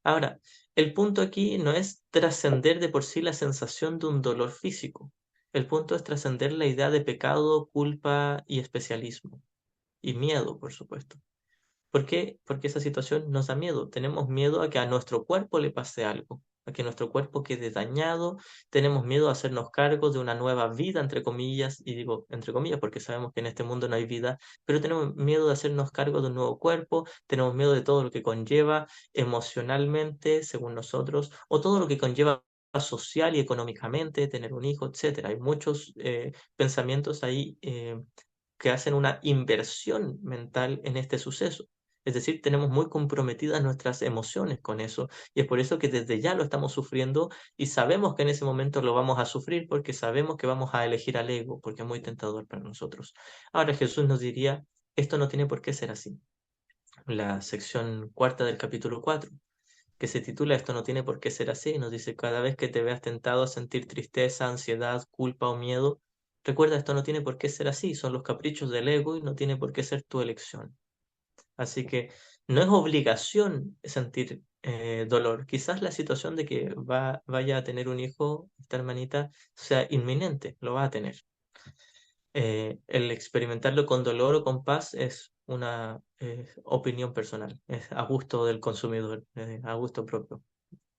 Ahora, el punto aquí no es trascender de por sí la sensación de un dolor físico. El punto es trascender la idea de pecado, culpa y especialismo. Y miedo, por supuesto. ¿Por qué? Porque esa situación nos da miedo. Tenemos miedo a que a nuestro cuerpo le pase algo, a que nuestro cuerpo quede dañado. Tenemos miedo a hacernos cargo de una nueva vida, entre comillas, y digo entre comillas porque sabemos que en este mundo no hay vida, pero tenemos miedo de hacernos cargo de un nuevo cuerpo, tenemos miedo de todo lo que conlleva emocionalmente, según nosotros, o todo lo que conlleva social y económicamente, tener un hijo, etcétera. Hay muchos pensamientos ahí que hacen una inversión mental en este suceso. Es decir, tenemos muy comprometidas nuestras emociones con eso y es por eso que desde ya lo estamos sufriendo y sabemos que en ese momento lo vamos a sufrir porque sabemos que vamos a elegir al ego, porque es muy tentador para nosotros. Ahora Jesús nos diría, esto no tiene por qué ser así. La sección cuarta del capítulo 4 que se titula Esto no tiene por qué ser así, nos dice, cada vez que te veas tentado a sentir tristeza, ansiedad, culpa o miedo, recuerda, esto no tiene por qué ser así, son los caprichos del ego y no tiene por qué ser tu elección. Así que no es obligación sentir dolor. Quizás la situación de que vaya a tener un hijo, esta hermanita, sea inminente, lo va a tener. El experimentarlo con dolor o con paz es una opinión personal, es a gusto del consumidor, a gusto propio.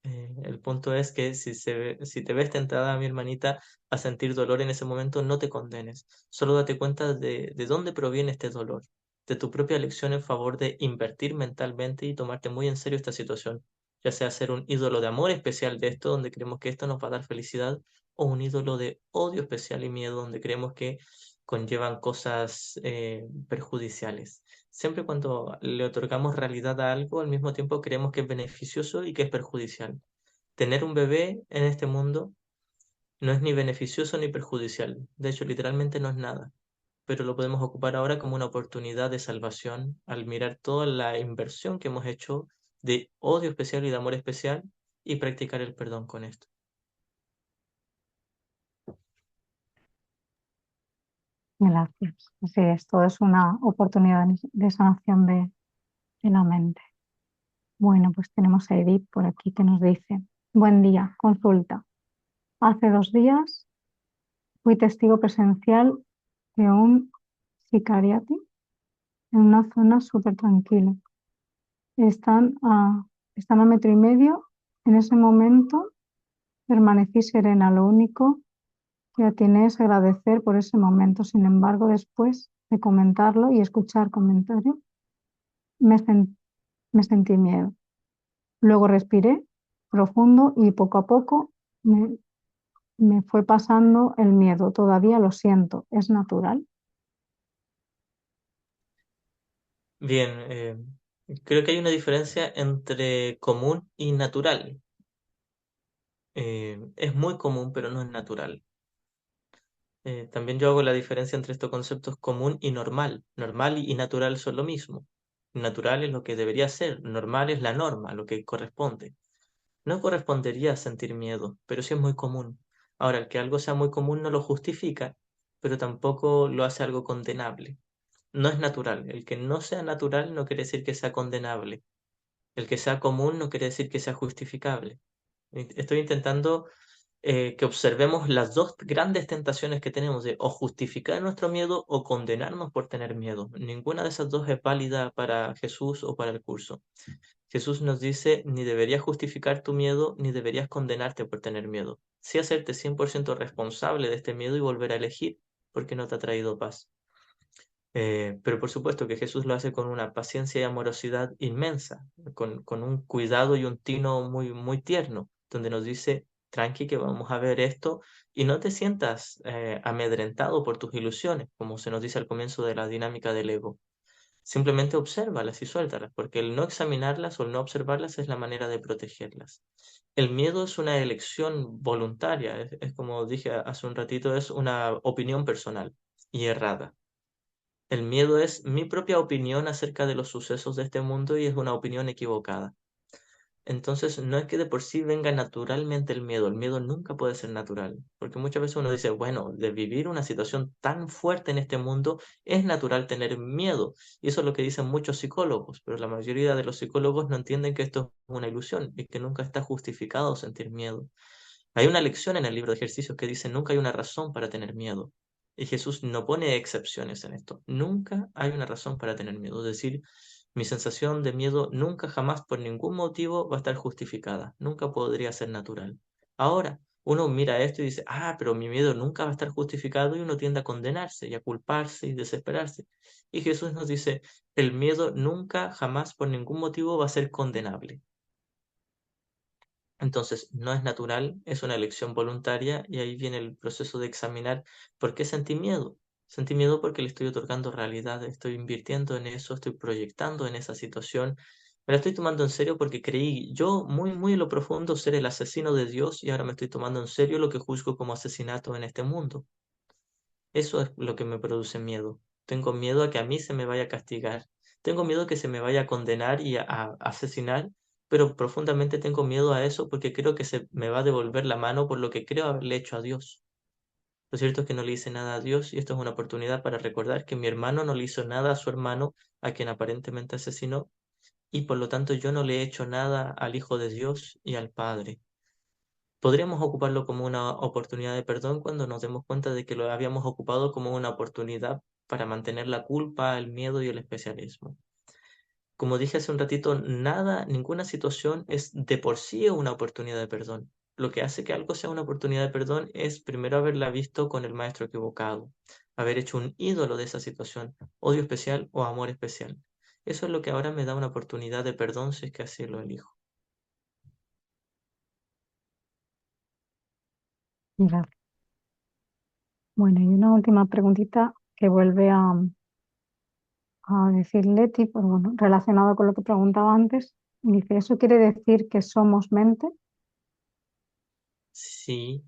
El punto es que si te ves tentada, mi hermanita, a sentir dolor en ese momento, no te condenes. Solo date cuenta de dónde proviene este dolor, de tu propia elección en favor de invertir mentalmente y tomarte muy en serio esta situación, ya sea ser un ídolo de amor especial de esto, donde creemos que esto nos va a dar felicidad, o un ídolo de odio especial y miedo, donde creemos que conllevan cosas perjudiciales. Siempre cuando le otorgamos realidad a algo, al mismo tiempo creemos que es beneficioso y que es perjudicial. Tener un bebé en este mundo no es ni beneficioso ni perjudicial. De hecho, literalmente no es nada. Pero lo podemos ocupar ahora como una oportunidad de salvación al mirar toda la inversión que hemos hecho de odio especial y de amor especial y practicar el perdón con esto. Gracias. Así es, todo es una oportunidad de sanación de la mente. Bueno, pues tenemos a Edith por aquí que nos dice, buen día, consulta. Hace 2 días fui testigo presencial de un sicariati en una zona súper tranquila. Están a 1,5 metros. En ese momento permanecí serena. Lo único que atiné es agradecer por ese momento. Sin embargo, después de comentarlo y escuchar comentarios, me, sen- me sentí miedo. Luego respiré profundo y poco a poco me, me fue pasando el miedo. Todavía lo siento. ¿Es natural? Bien, creo que hay una diferencia entre común y natural. Es muy común, pero no es natural. También yo hago la diferencia entre estos conceptos común y normal. Normal y natural son lo mismo. Natural es lo que debería ser, normal es la norma, lo que corresponde. No correspondería sentir miedo, pero sí es muy común. Ahora, el que algo sea muy común no lo justifica, pero tampoco lo hace algo condenable. No es natural. El que no sea natural no quiere decir que sea condenable. El que sea común no quiere decir que sea justificable. Estoy intentando que observemos las dos grandes tentaciones que tenemos de o justificar nuestro miedo o condenarnos por tener miedo. Ninguna de esas dos es válida para Jesús o para el curso. Jesús nos dice, ni deberías justificar tu miedo, ni deberías condenarte por tener miedo. Sí hacerte 100% responsable de este miedo y volver a elegir, porque no te ha traído paz. Pero por supuesto que Jesús lo hace con una paciencia y amorosidad inmensa, con un cuidado y un tino muy, muy tierno, donde nos dice, tranqui, que vamos a ver esto, y no te sientas amedrentado por tus ilusiones, como se nos dice al comienzo de la dinámica del ego. Simplemente obsérvalas y suéltalas, porque el no examinarlas o el no observarlas es la manera de protegerlas. El miedo es una elección voluntaria, es como dije hace un ratito, es una opinión personal y errada. El miedo es mi propia opinión acerca de los sucesos de este mundo y es una opinión equivocada. Entonces, no es que de por sí venga naturalmente el miedo nunca puede ser natural, porque muchas veces uno dice, bueno, de vivir una situación tan fuerte en este mundo, es natural tener miedo, y eso es lo que dicen muchos psicólogos, pero la mayoría de los psicólogos no entienden que esto es una ilusión y que nunca está justificado sentir miedo. Hay una lección en el libro de ejercicios que dice, nunca hay una razón para tener miedo. Y Jesús no pone excepciones en esto. Nunca hay una razón para tener miedo. Es decir, mi sensación de miedo nunca jamás por ningún motivo va a estar justificada. Nunca podría ser natural. Ahora, uno mira esto y dice, pero mi miedo nunca va a estar justificado y uno tiende a condenarse y a culparse y desesperarse. Y Jesús nos dice, el miedo nunca jamás por ningún motivo va a ser condenable. Entonces, no es natural, es una elección voluntaria y ahí viene el proceso de examinar por qué sentí miedo. Sentí miedo porque le estoy otorgando realidad, estoy invirtiendo en eso, estoy proyectando en esa situación. Me la estoy tomando en serio porque creí yo muy, muy en lo profundo ser el asesino de Dios y ahora me estoy tomando en serio lo que juzgo como asesinato en este mundo. Eso es lo que me produce miedo. Tengo miedo a que a mí se me vaya a castigar. Tengo miedo a que se me vaya a condenar y a asesinar, pero profundamente tengo miedo a eso porque creo que se me va a devolver la mano por lo que creo haberle hecho a Dios. Lo cierto es que no le hice nada a Dios y esto es una oportunidad para recordar que mi hermano no le hizo nada a su hermano, a quien aparentemente asesinó, y por lo tanto yo no le he hecho nada al Hijo de Dios y al Padre. Podríamos ocuparlo como una oportunidad de perdón cuando nos demos cuenta de que lo habíamos ocupado como una oportunidad para mantener la culpa, el miedo y el especialismo. Como dije hace un ratito, nada, ninguna situación es de por sí una oportunidad de perdón. Lo que hace que algo sea una oportunidad de perdón es primero haberla visto con el maestro equivocado, haber hecho un ídolo de esa situación, odio especial o amor especial. Eso es lo que ahora me da una oportunidad de perdón si es que así lo elijo. Gracias. Bueno, y una última preguntita que vuelve a decir Leti, pues bueno, relacionado con lo que preguntaba antes. Dice, ¿eso quiere decir que somos mente? Sí,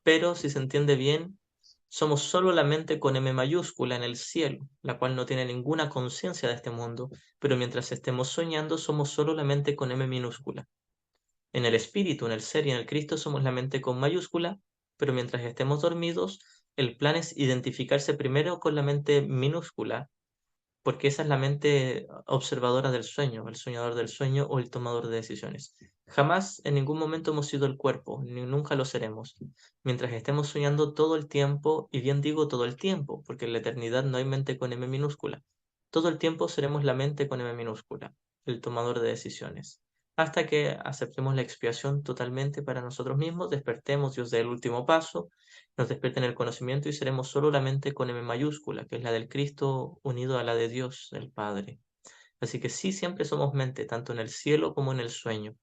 pero si se entiende bien, somos solo la mente con M mayúscula en el cielo, la cual no tiene ninguna conciencia de este mundo, pero mientras estemos soñando somos solo la mente con M minúscula. En el espíritu, en el ser y en el Cristo somos la mente con mayúscula, pero mientras estemos dormidos, el plan es identificarse primero con la mente minúscula, porque esa es la mente observadora del sueño, el soñador del sueño o el tomador de decisiones. Jamás en ningún momento hemos sido el cuerpo, ni nunca lo seremos. Mientras estemos soñando todo el tiempo, y bien digo todo el tiempo, porque en la eternidad no hay mente con M minúscula, todo el tiempo seremos la mente con M minúscula, el tomador de decisiones. Hasta que aceptemos la expiación totalmente para nosotros mismos, despertemos, Dios dé el último paso, nos despierten el conocimiento y seremos solo la mente con M mayúscula, que es la del Cristo unido a la de Dios, el Padre. Así que sí, siempre somos mente, tanto en el cielo como en el sueño,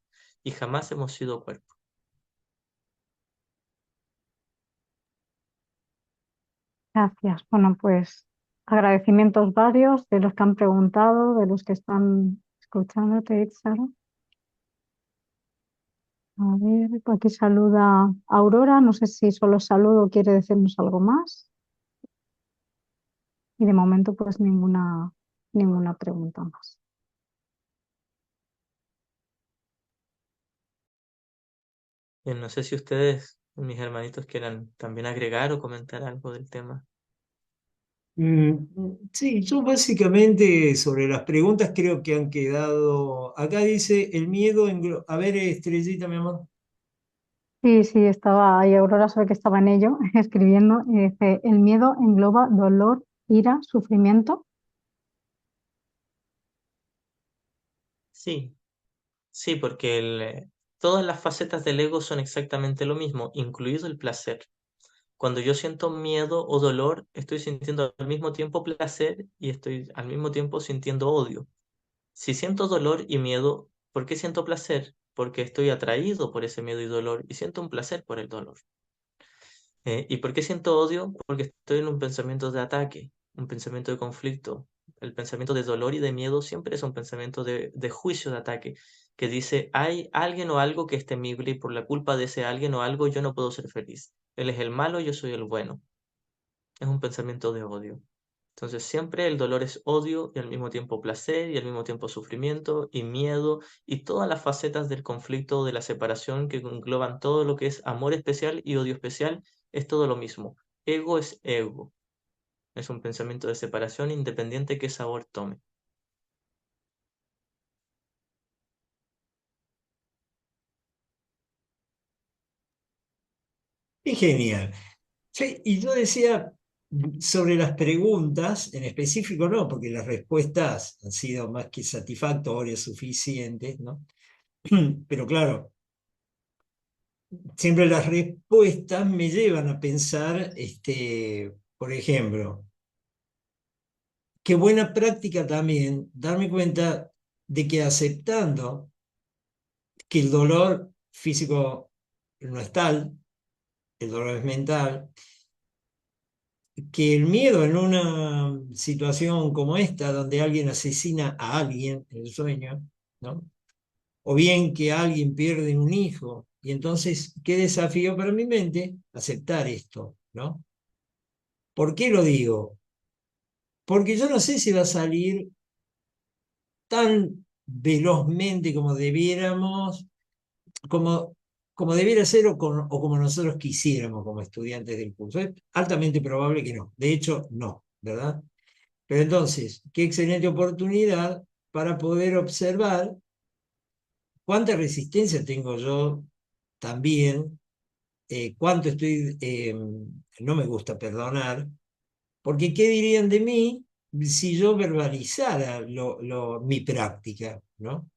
y jamás hemos sido cuerpo. Gracias. Bueno, pues agradecimientos varios de los que han preguntado, de los que están escuchándote, Itzara. A ver, por aquí saluda Aurora. No sé si solo saludo o quiere decirnos algo más. Y de momento, pues ninguna pregunta más. No sé si ustedes, mis hermanitos, quieran también agregar o comentar algo del tema. Sí, yo básicamente sobre las preguntas creo que han quedado. Acá dice el miedo. A ver, Estrellita, mi amor. Sí, sí, estaba ahí Aurora, sabe que estaba en ello, escribiendo, y dice, el miedo engloba dolor, ira, sufrimiento. Sí, sí, porque todas las facetas del ego son exactamente lo mismo, incluido el placer. Cuando yo siento miedo o dolor, estoy sintiendo al mismo tiempo placer y estoy al mismo tiempo sintiendo odio. Si siento dolor y miedo, ¿por qué siento placer? Porque estoy atraído por ese miedo y dolor y siento un placer por el dolor. ¿Y por qué siento odio? Porque estoy en un pensamiento de ataque, un pensamiento de conflicto. El pensamiento de dolor y de miedo siempre es un pensamiento de juicio, de ataque, que dice, hay alguien o algo que es temible y por la culpa de ese alguien o algo yo no puedo ser feliz. Él es el malo, yo soy el bueno. Es un pensamiento de odio. Entonces siempre el dolor es odio y al mismo tiempo placer y al mismo tiempo sufrimiento y miedo y todas las facetas del conflicto, de la separación que engloban todo lo que es amor especial y odio especial, es todo lo mismo. Ego es ego. Es un pensamiento de separación independiente que sabor tome. Es genial. Sí, y yo decía sobre las preguntas, en específico no, porque las respuestas han sido más que satisfactorias, suficientes, ¿no? Pero claro, siempre las respuestas me llevan a pensar, por ejemplo, qué buena práctica también darme cuenta de que aceptando que el dolor físico no es tal, el dolor es mental, que el miedo en una situación como esta, donde alguien asesina a alguien en el sueño, ¿no? O bien que alguien pierde un hijo, y entonces, qué desafío para mi mente aceptar esto, ¿no? ¿Por qué lo digo? Porque yo no sé si va a salir tan velozmente como debiéramos, como, como debiera ser o como nosotros quisiéramos como estudiantes del curso. Es altamente probable que no. De hecho, no, ¿verdad? Pero entonces, qué excelente oportunidad para poder observar cuánta resistencia tengo yo también, cuánto estoy, no me gusta perdonar, porque ¿qué dirían de mí si yo verbalizara mi práctica, ¿no?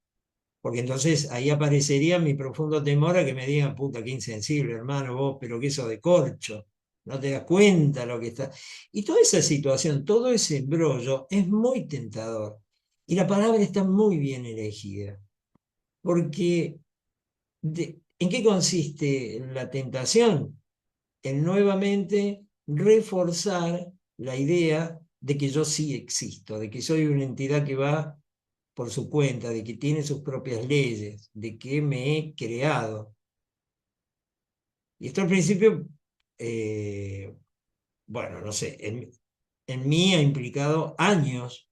Porque entonces ahí aparecería mi profundo temor a que me digan, puta, qué insensible, hermano, vos, pero que eso de corcho, no te das cuenta lo que está. Y toda esa situación, todo ese embrollo es muy tentador. Y la palabra está muy bien elegida, porque ¿en qué consiste la tentación? En nuevamente reforzar la idea de que yo sí existo, de que soy una entidad que va por su cuenta, de que tiene sus propias leyes, de que me he creado. Y esto al principio, eh, bueno, no sé, en mí ha implicado años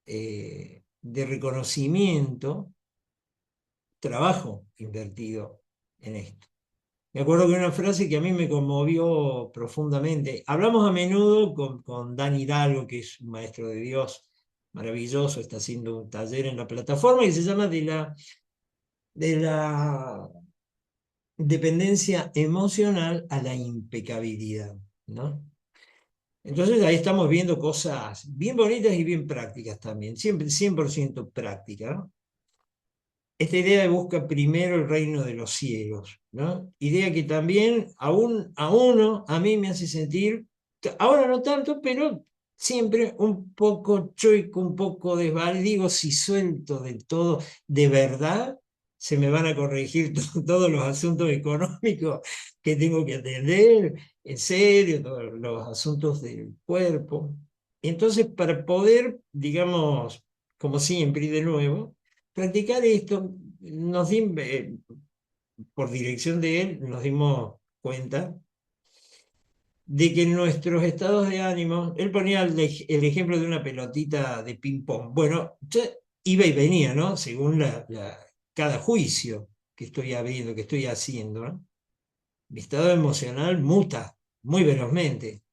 de reconocimiento, trabajo invertido en esto. Me acuerdo que una frase que a mí me conmovió profundamente. Hablamos a menudo con Dan Hidalgo, que es un maestro de Dios maravilloso, está haciendo un taller en la plataforma que se llama de la dependencia emocional a la impecabilidad, ¿no? Entonces ahí estamos viendo cosas bien bonitas y bien prácticas también, siempre 100% práctica, ¿no? Esta idea de busca primero el reino de los cielos, ¿no? Idea que también a uno, a mí me hace sentir, ahora no tanto, pero siempre un poco choico, un poco desvalido, digo, si suelto del todo, de verdad, se me van a corregir todos los asuntos económicos que tengo que atender, en serio, todos los asuntos del cuerpo. Entonces, para poder, digamos, como siempre y de nuevo, practicar esto, por dirección de él, nos dimos cuenta de que en nuestros estados de ánimo, él ponía el ejemplo de una pelotita de ping-pong. Bueno, ya iba y venía, ¿no? Según cada juicio. que estoy abriendo, que estoy haciendo, ¿no? Mi estado emocional muta muy velozmente.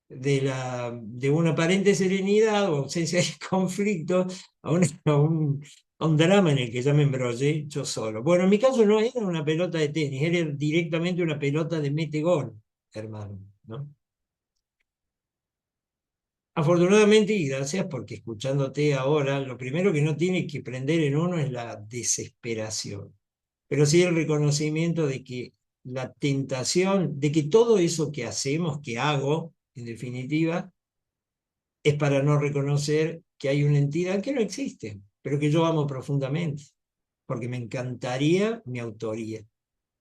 De una aparente serenidad o ausencia de conflicto a un drama en el que ya me embrollé yo solo. Bueno, en mi caso no era una pelota de tenis, era directamente una pelota de mete-gol, hermano, ¿no? Afortunadamente y gracias porque escuchándote ahora, lo primero que no tiene que prender en uno es la desesperación, pero sí el reconocimiento de que la tentación, de que todo eso que hacemos, que hago, en definitiva, es para no reconocer que hay una entidad que no existe, pero que yo amo profundamente, porque me encantaría mi autoría.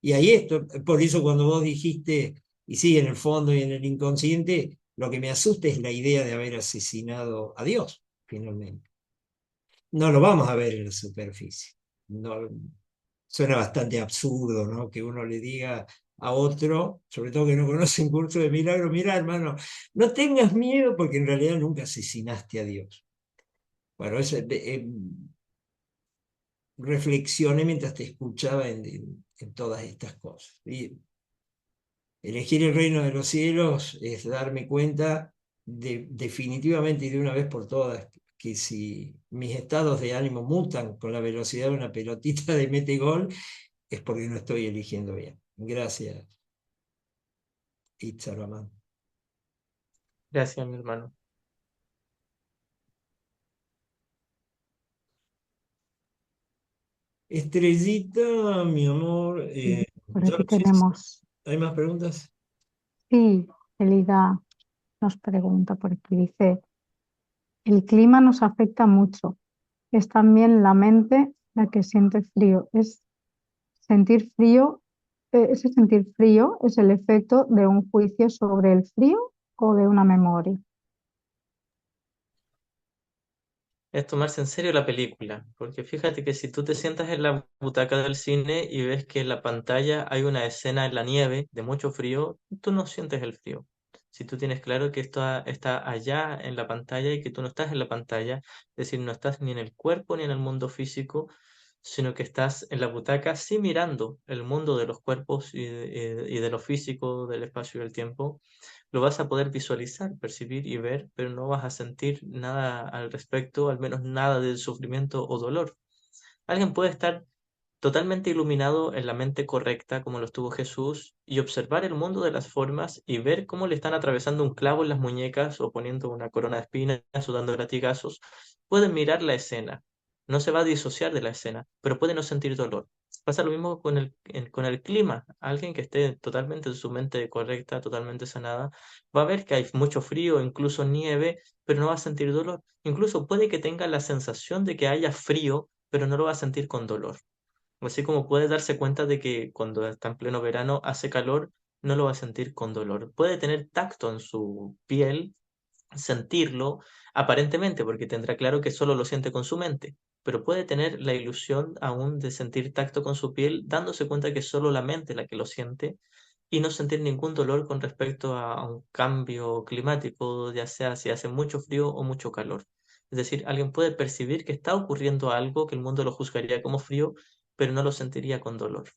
Y ahí esto, por eso cuando vos dijiste, y sí, en el fondo y en el inconsciente, lo que me asusta es la idea de haber asesinado a Dios, finalmente. No lo vamos a ver en la superficie. No, suena bastante absurdo, ¿no? Que uno le diga a otro, sobre todo que no conoce un curso de milagro, mira, hermano, no tengas miedo porque en realidad nunca asesinaste a Dios. Bueno, eso, reflexioné mientras te escuchaba en todas estas cosas. Y elegir el reino de los cielos es darme cuenta definitivamente y de una vez por todas que si mis estados de ánimo mutan con la velocidad de una pelotita de mete gol, es porque no estoy eligiendo bien. Gracias, Itzaramán. Gracias, mi hermano. Estrellita, mi amor, Y por yo aquí no sé si tenemos, hay más preguntas. sí, Elida nos pregunta por aquí, dice, el clima nos afecta mucho. Es también la mente la que siente frío. Sentir frío, ese sentir frío es el efecto de un juicio sobre el frío o de una memoria. Es tomarse en serio la película, porque fíjate que si tú te sientas en la butaca del cine y ves que en la pantalla hay una escena en la nieve de mucho frío, tú no sientes el frío. Si tú tienes claro que esto está allá en la pantalla y que tú no estás en la pantalla, es decir, no estás ni en el cuerpo ni en el mundo físico, sino que estás en la butaca sí mirando el mundo de los cuerpos y de lo físico, del espacio y el tiempo, lo vas a poder visualizar, percibir y ver, pero no vas a sentir nada al respecto, al menos nada del sufrimiento o dolor. Alguien puede estar totalmente iluminado en la mente correcta, como lo estuvo Jesús, y observar el mundo de las formas y ver cómo le están atravesando un clavo en las muñecas o poniendo una corona de espinas o dando latigazos. Pueden mirar la escena, no se va a disociar de la escena, pero puede no sentir dolor. Pasa lo mismo con el clima. Alguien que esté totalmente en su mente correcta, totalmente sanada, va a ver que hay mucho frío, incluso nieve, pero no va a sentir dolor. Incluso puede que tenga la sensación de que haya frío, pero no lo va a sentir con dolor. Así como puede darse cuenta de que cuando está en pleno verano hace calor, no lo va a sentir con dolor. Puede tener tacto en su piel, sentirlo aparentemente, porque tendrá claro que solo lo siente con su mente, pero puede tener la ilusión aún de sentir tacto con su piel, dándose cuenta que es solo la mente la que lo siente y no sentir ningún dolor con respecto a un cambio climático, ya sea si hace mucho frío o mucho calor. Es decir, alguien puede percibir que está ocurriendo algo que el mundo lo juzgaría como frío, pero no lo sentiría con dolor.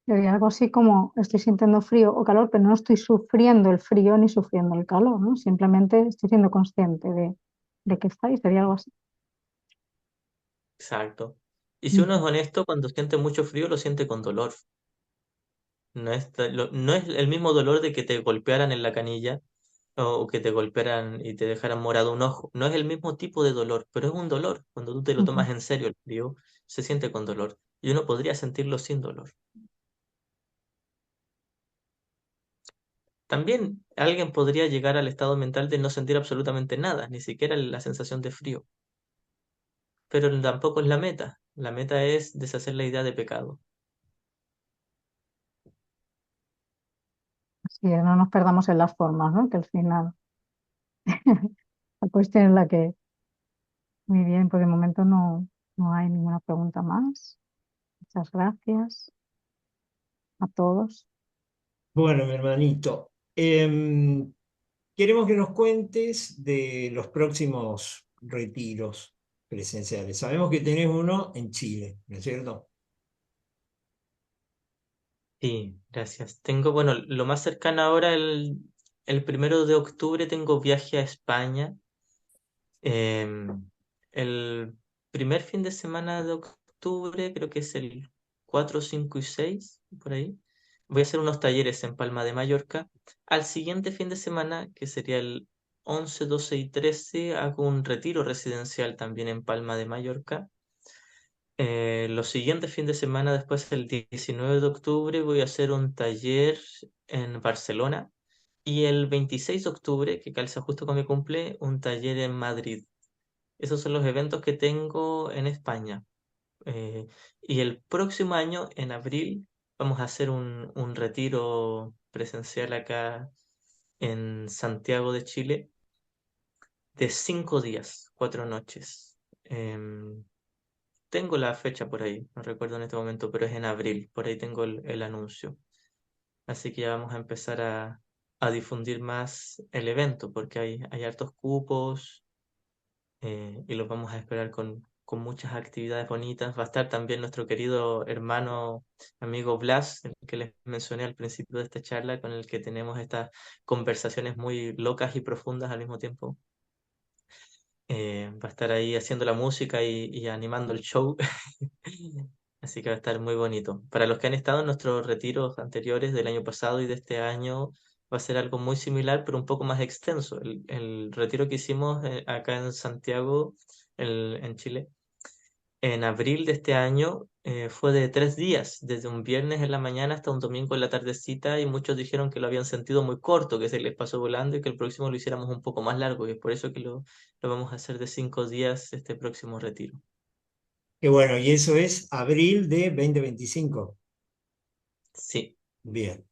Sería algo así como estoy sintiendo frío o calor, pero no estoy sufriendo el frío ni sufriendo el calor, ¿no? Simplemente estoy siendo consciente de que está y sería algo así. Exacto. Y si Mm. uno es honesto, cuando siente mucho frío, lo siente con dolor. No es el mismo dolor de que te golpearan en la canilla o que te golpearan y te dejaran morado un ojo. No es el mismo tipo de dolor, pero es un dolor. Cuando tú te lo Ujú. tomas en serio el frío, se siente con dolor. Y uno podría sentirlo sin dolor. También alguien podría llegar al estado mental de no sentir absolutamente nada, ni siquiera la sensación de frío. Pero tampoco es la meta. La meta es deshacer la idea de pecado. Así es, no nos perdamos en las formas, ¿no? Que al final la cuestión es la que, muy bien, por el momento no hay ninguna pregunta más. Muchas gracias a todos. Bueno, mi hermanito, queremos que nos cuentes de los próximos retiros. presenciales. Sabemos que tenés uno en Chile, ¿no es cierto? Sí, gracias. Tengo, bueno, lo más cercano ahora, el 1 de octubre tengo viaje a España. Em, el primer fin de semana de octubre, creo que es el 4, 5 y 6 por ahí, voy a hacer unos talleres en Palma de Mallorca. Al siguiente fin de semana, que sería el 11, 12 y 13, hago un retiro residencial también en Palma de Mallorca. Los siguientes fin de semana, después el 19 de octubre, voy a hacer un taller en Barcelona. Y el 26 de octubre, que calza justo con mi cumple, un taller en Madrid. Esos son los eventos que tengo en España. Eh, y el próximo año, en abril, vamos a hacer un retiro presencial acá en Santiago de Chile de 5 días, 4 noches. Tengo la fecha por ahí, no recuerdo en este momento, pero es en abril, por ahí tengo el anuncio. Así que ya vamos a empezar a difundir más el evento porque hay hartos cupos, y los vamos a esperar con muchas actividades bonitas. Va a estar también nuestro querido hermano, amigo Blas, el que les mencioné al principio de esta charla, con el que tenemos estas conversaciones muy locas y profundas al mismo tiempo. Va a estar ahí haciendo la música y animando el show. Así que va a estar muy bonito. Para los que han estado en nuestros retiros anteriores del año pasado y de este año, va a ser algo muy similar, pero un poco más extenso. El retiro que hicimos acá en Santiago, en Chile, en abril de este año, fue de 3 días, desde un viernes en la mañana hasta un domingo en la tardecita, y muchos dijeron que lo habían sentido muy corto, que se les pasó volando y que el próximo lo hiciéramos un poco más largo, y es por eso que lo vamos a hacer de 5 días este próximo retiro. Que bueno, y eso es abril de 2025. Sí. Bien.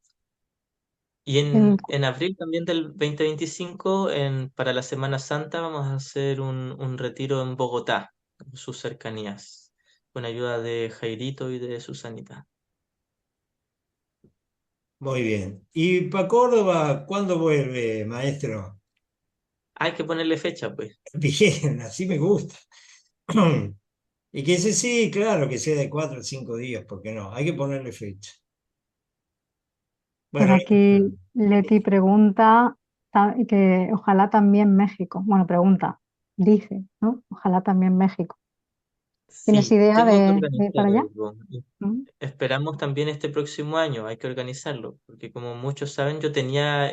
Y El- en abril también del 2025, para la Semana Santa, vamos a hacer un retiro en Bogotá, en sus cercanías, con ayuda de Jairito y de Susanita. Muy bien. ¿Y para Córdoba, cuándo vuelve, maestro? Hay que ponerle fecha, pues. Bien, así me gusta. Y que ese sí, claro, que sea de 4 o 5 días, porque no, hay que ponerle fecha. por Bueno, aquí Leti pregunta que ojalá también México. Bueno, pregunta, dice, ¿no? Ojalá también México. ¿Tienes Sí, idea tengo que de ir organizar para allá? algo. ¿Mm? Esperamos también este próximo año, hay que organizarlo, porque como muchos saben, yo tenía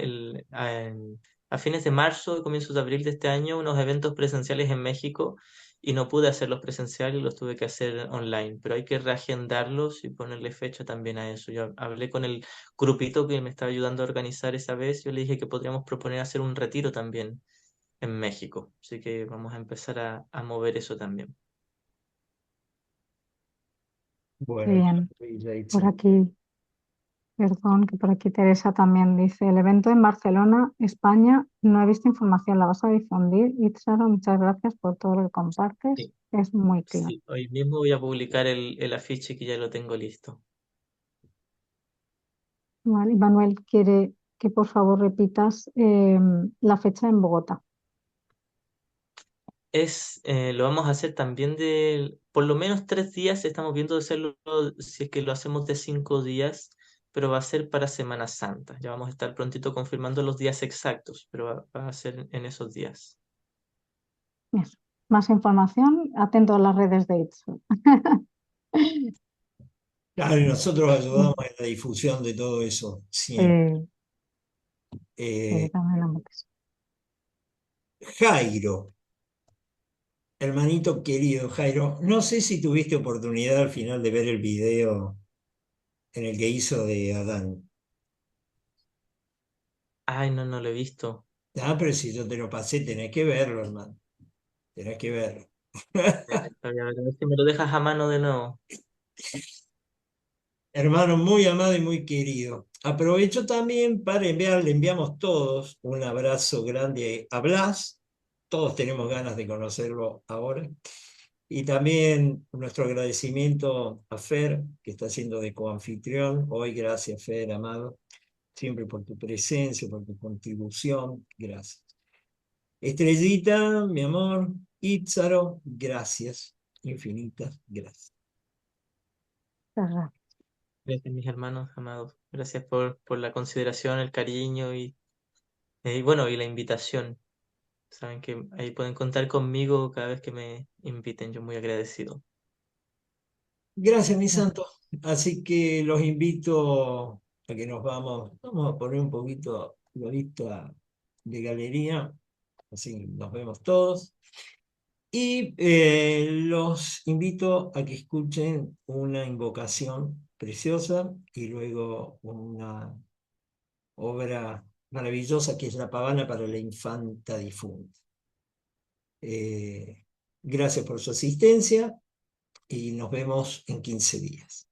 a fines de marzo y comienzos de abril de este año unos eventos presenciales en México y no pude hacerlos presenciales, los tuve que hacer online, pero hay que reagendarlos y ponerle fecha también a eso. Yo hablé con el grupito que me estaba ayudando a organizar esa vez, yo le dije que podríamos proponer hacer un retiro también en México, así que vamos a empezar a mover eso también. bueno, Bien, por Yaitza. aquí, perdón, que por aquí Teresa también dice, el evento en Barcelona, España, no he visto información, ¿la vas a difundir? Itzaro, muchas gracias por todo lo que compartes, Sí. es muy claro. Sí, hoy mismo voy a publicar el afiche que ya lo tengo listo. Vale, y Manuel quiere que por favor repitas la fecha en Bogotá. Lo vamos a hacer también por lo menos 3 días. Estamos viendo de hacerlo, si es que lo hacemos de 5 días, pero va a ser para Semana Santa. Ya vamos a estar prontito confirmando los días exactos, pero va a ser en esos días. Eso. Más información, atento a las redes de Itzaro. Claro, y nosotros ayudamos en la difusión de todo eso siempre. Sí, sí, Eh, también lo hemos visto. Jairo, hermanito querido Jairo, no sé si tuviste oportunidad al final de ver el video en el que hizo de Adán. Ay, no, no lo he visto. Ah, pero si yo te lo pasé, tenés que verlo, hermano. Tenés que verlo. Voy a ver si me lo dejas a mano de nuevo. Hermano muy amado y muy querido. Aprovecho también para le enviamos todos un abrazo grande a Blas. Todos tenemos ganas de conocerlo ahora. Y también nuestro agradecimiento a Fer, que está siendo de coanfitrión. Hoy, gracias, Fer, amado, siempre por tu presencia, por tu contribución. Gracias. Estrellita, mi amor, Ítzaro, gracias, infinitas gracias. Muchas gracias. Gracias, mis hermanos amados. Gracias por la consideración, el cariño y bueno, y la invitación. Saben que ahí pueden contar conmigo cada vez que me inviten. Yo muy agradecido. Gracias, mi Gracias. santo. Así que los invito a que vamos a poner un poquito la vista de galería, así nos vemos todos. Y los invito a que escuchen una invocación preciosa y luego una obra maravillosa que es La Pavana para la Infanta Difunta. Gracias por su asistencia y nos vemos en 15 días.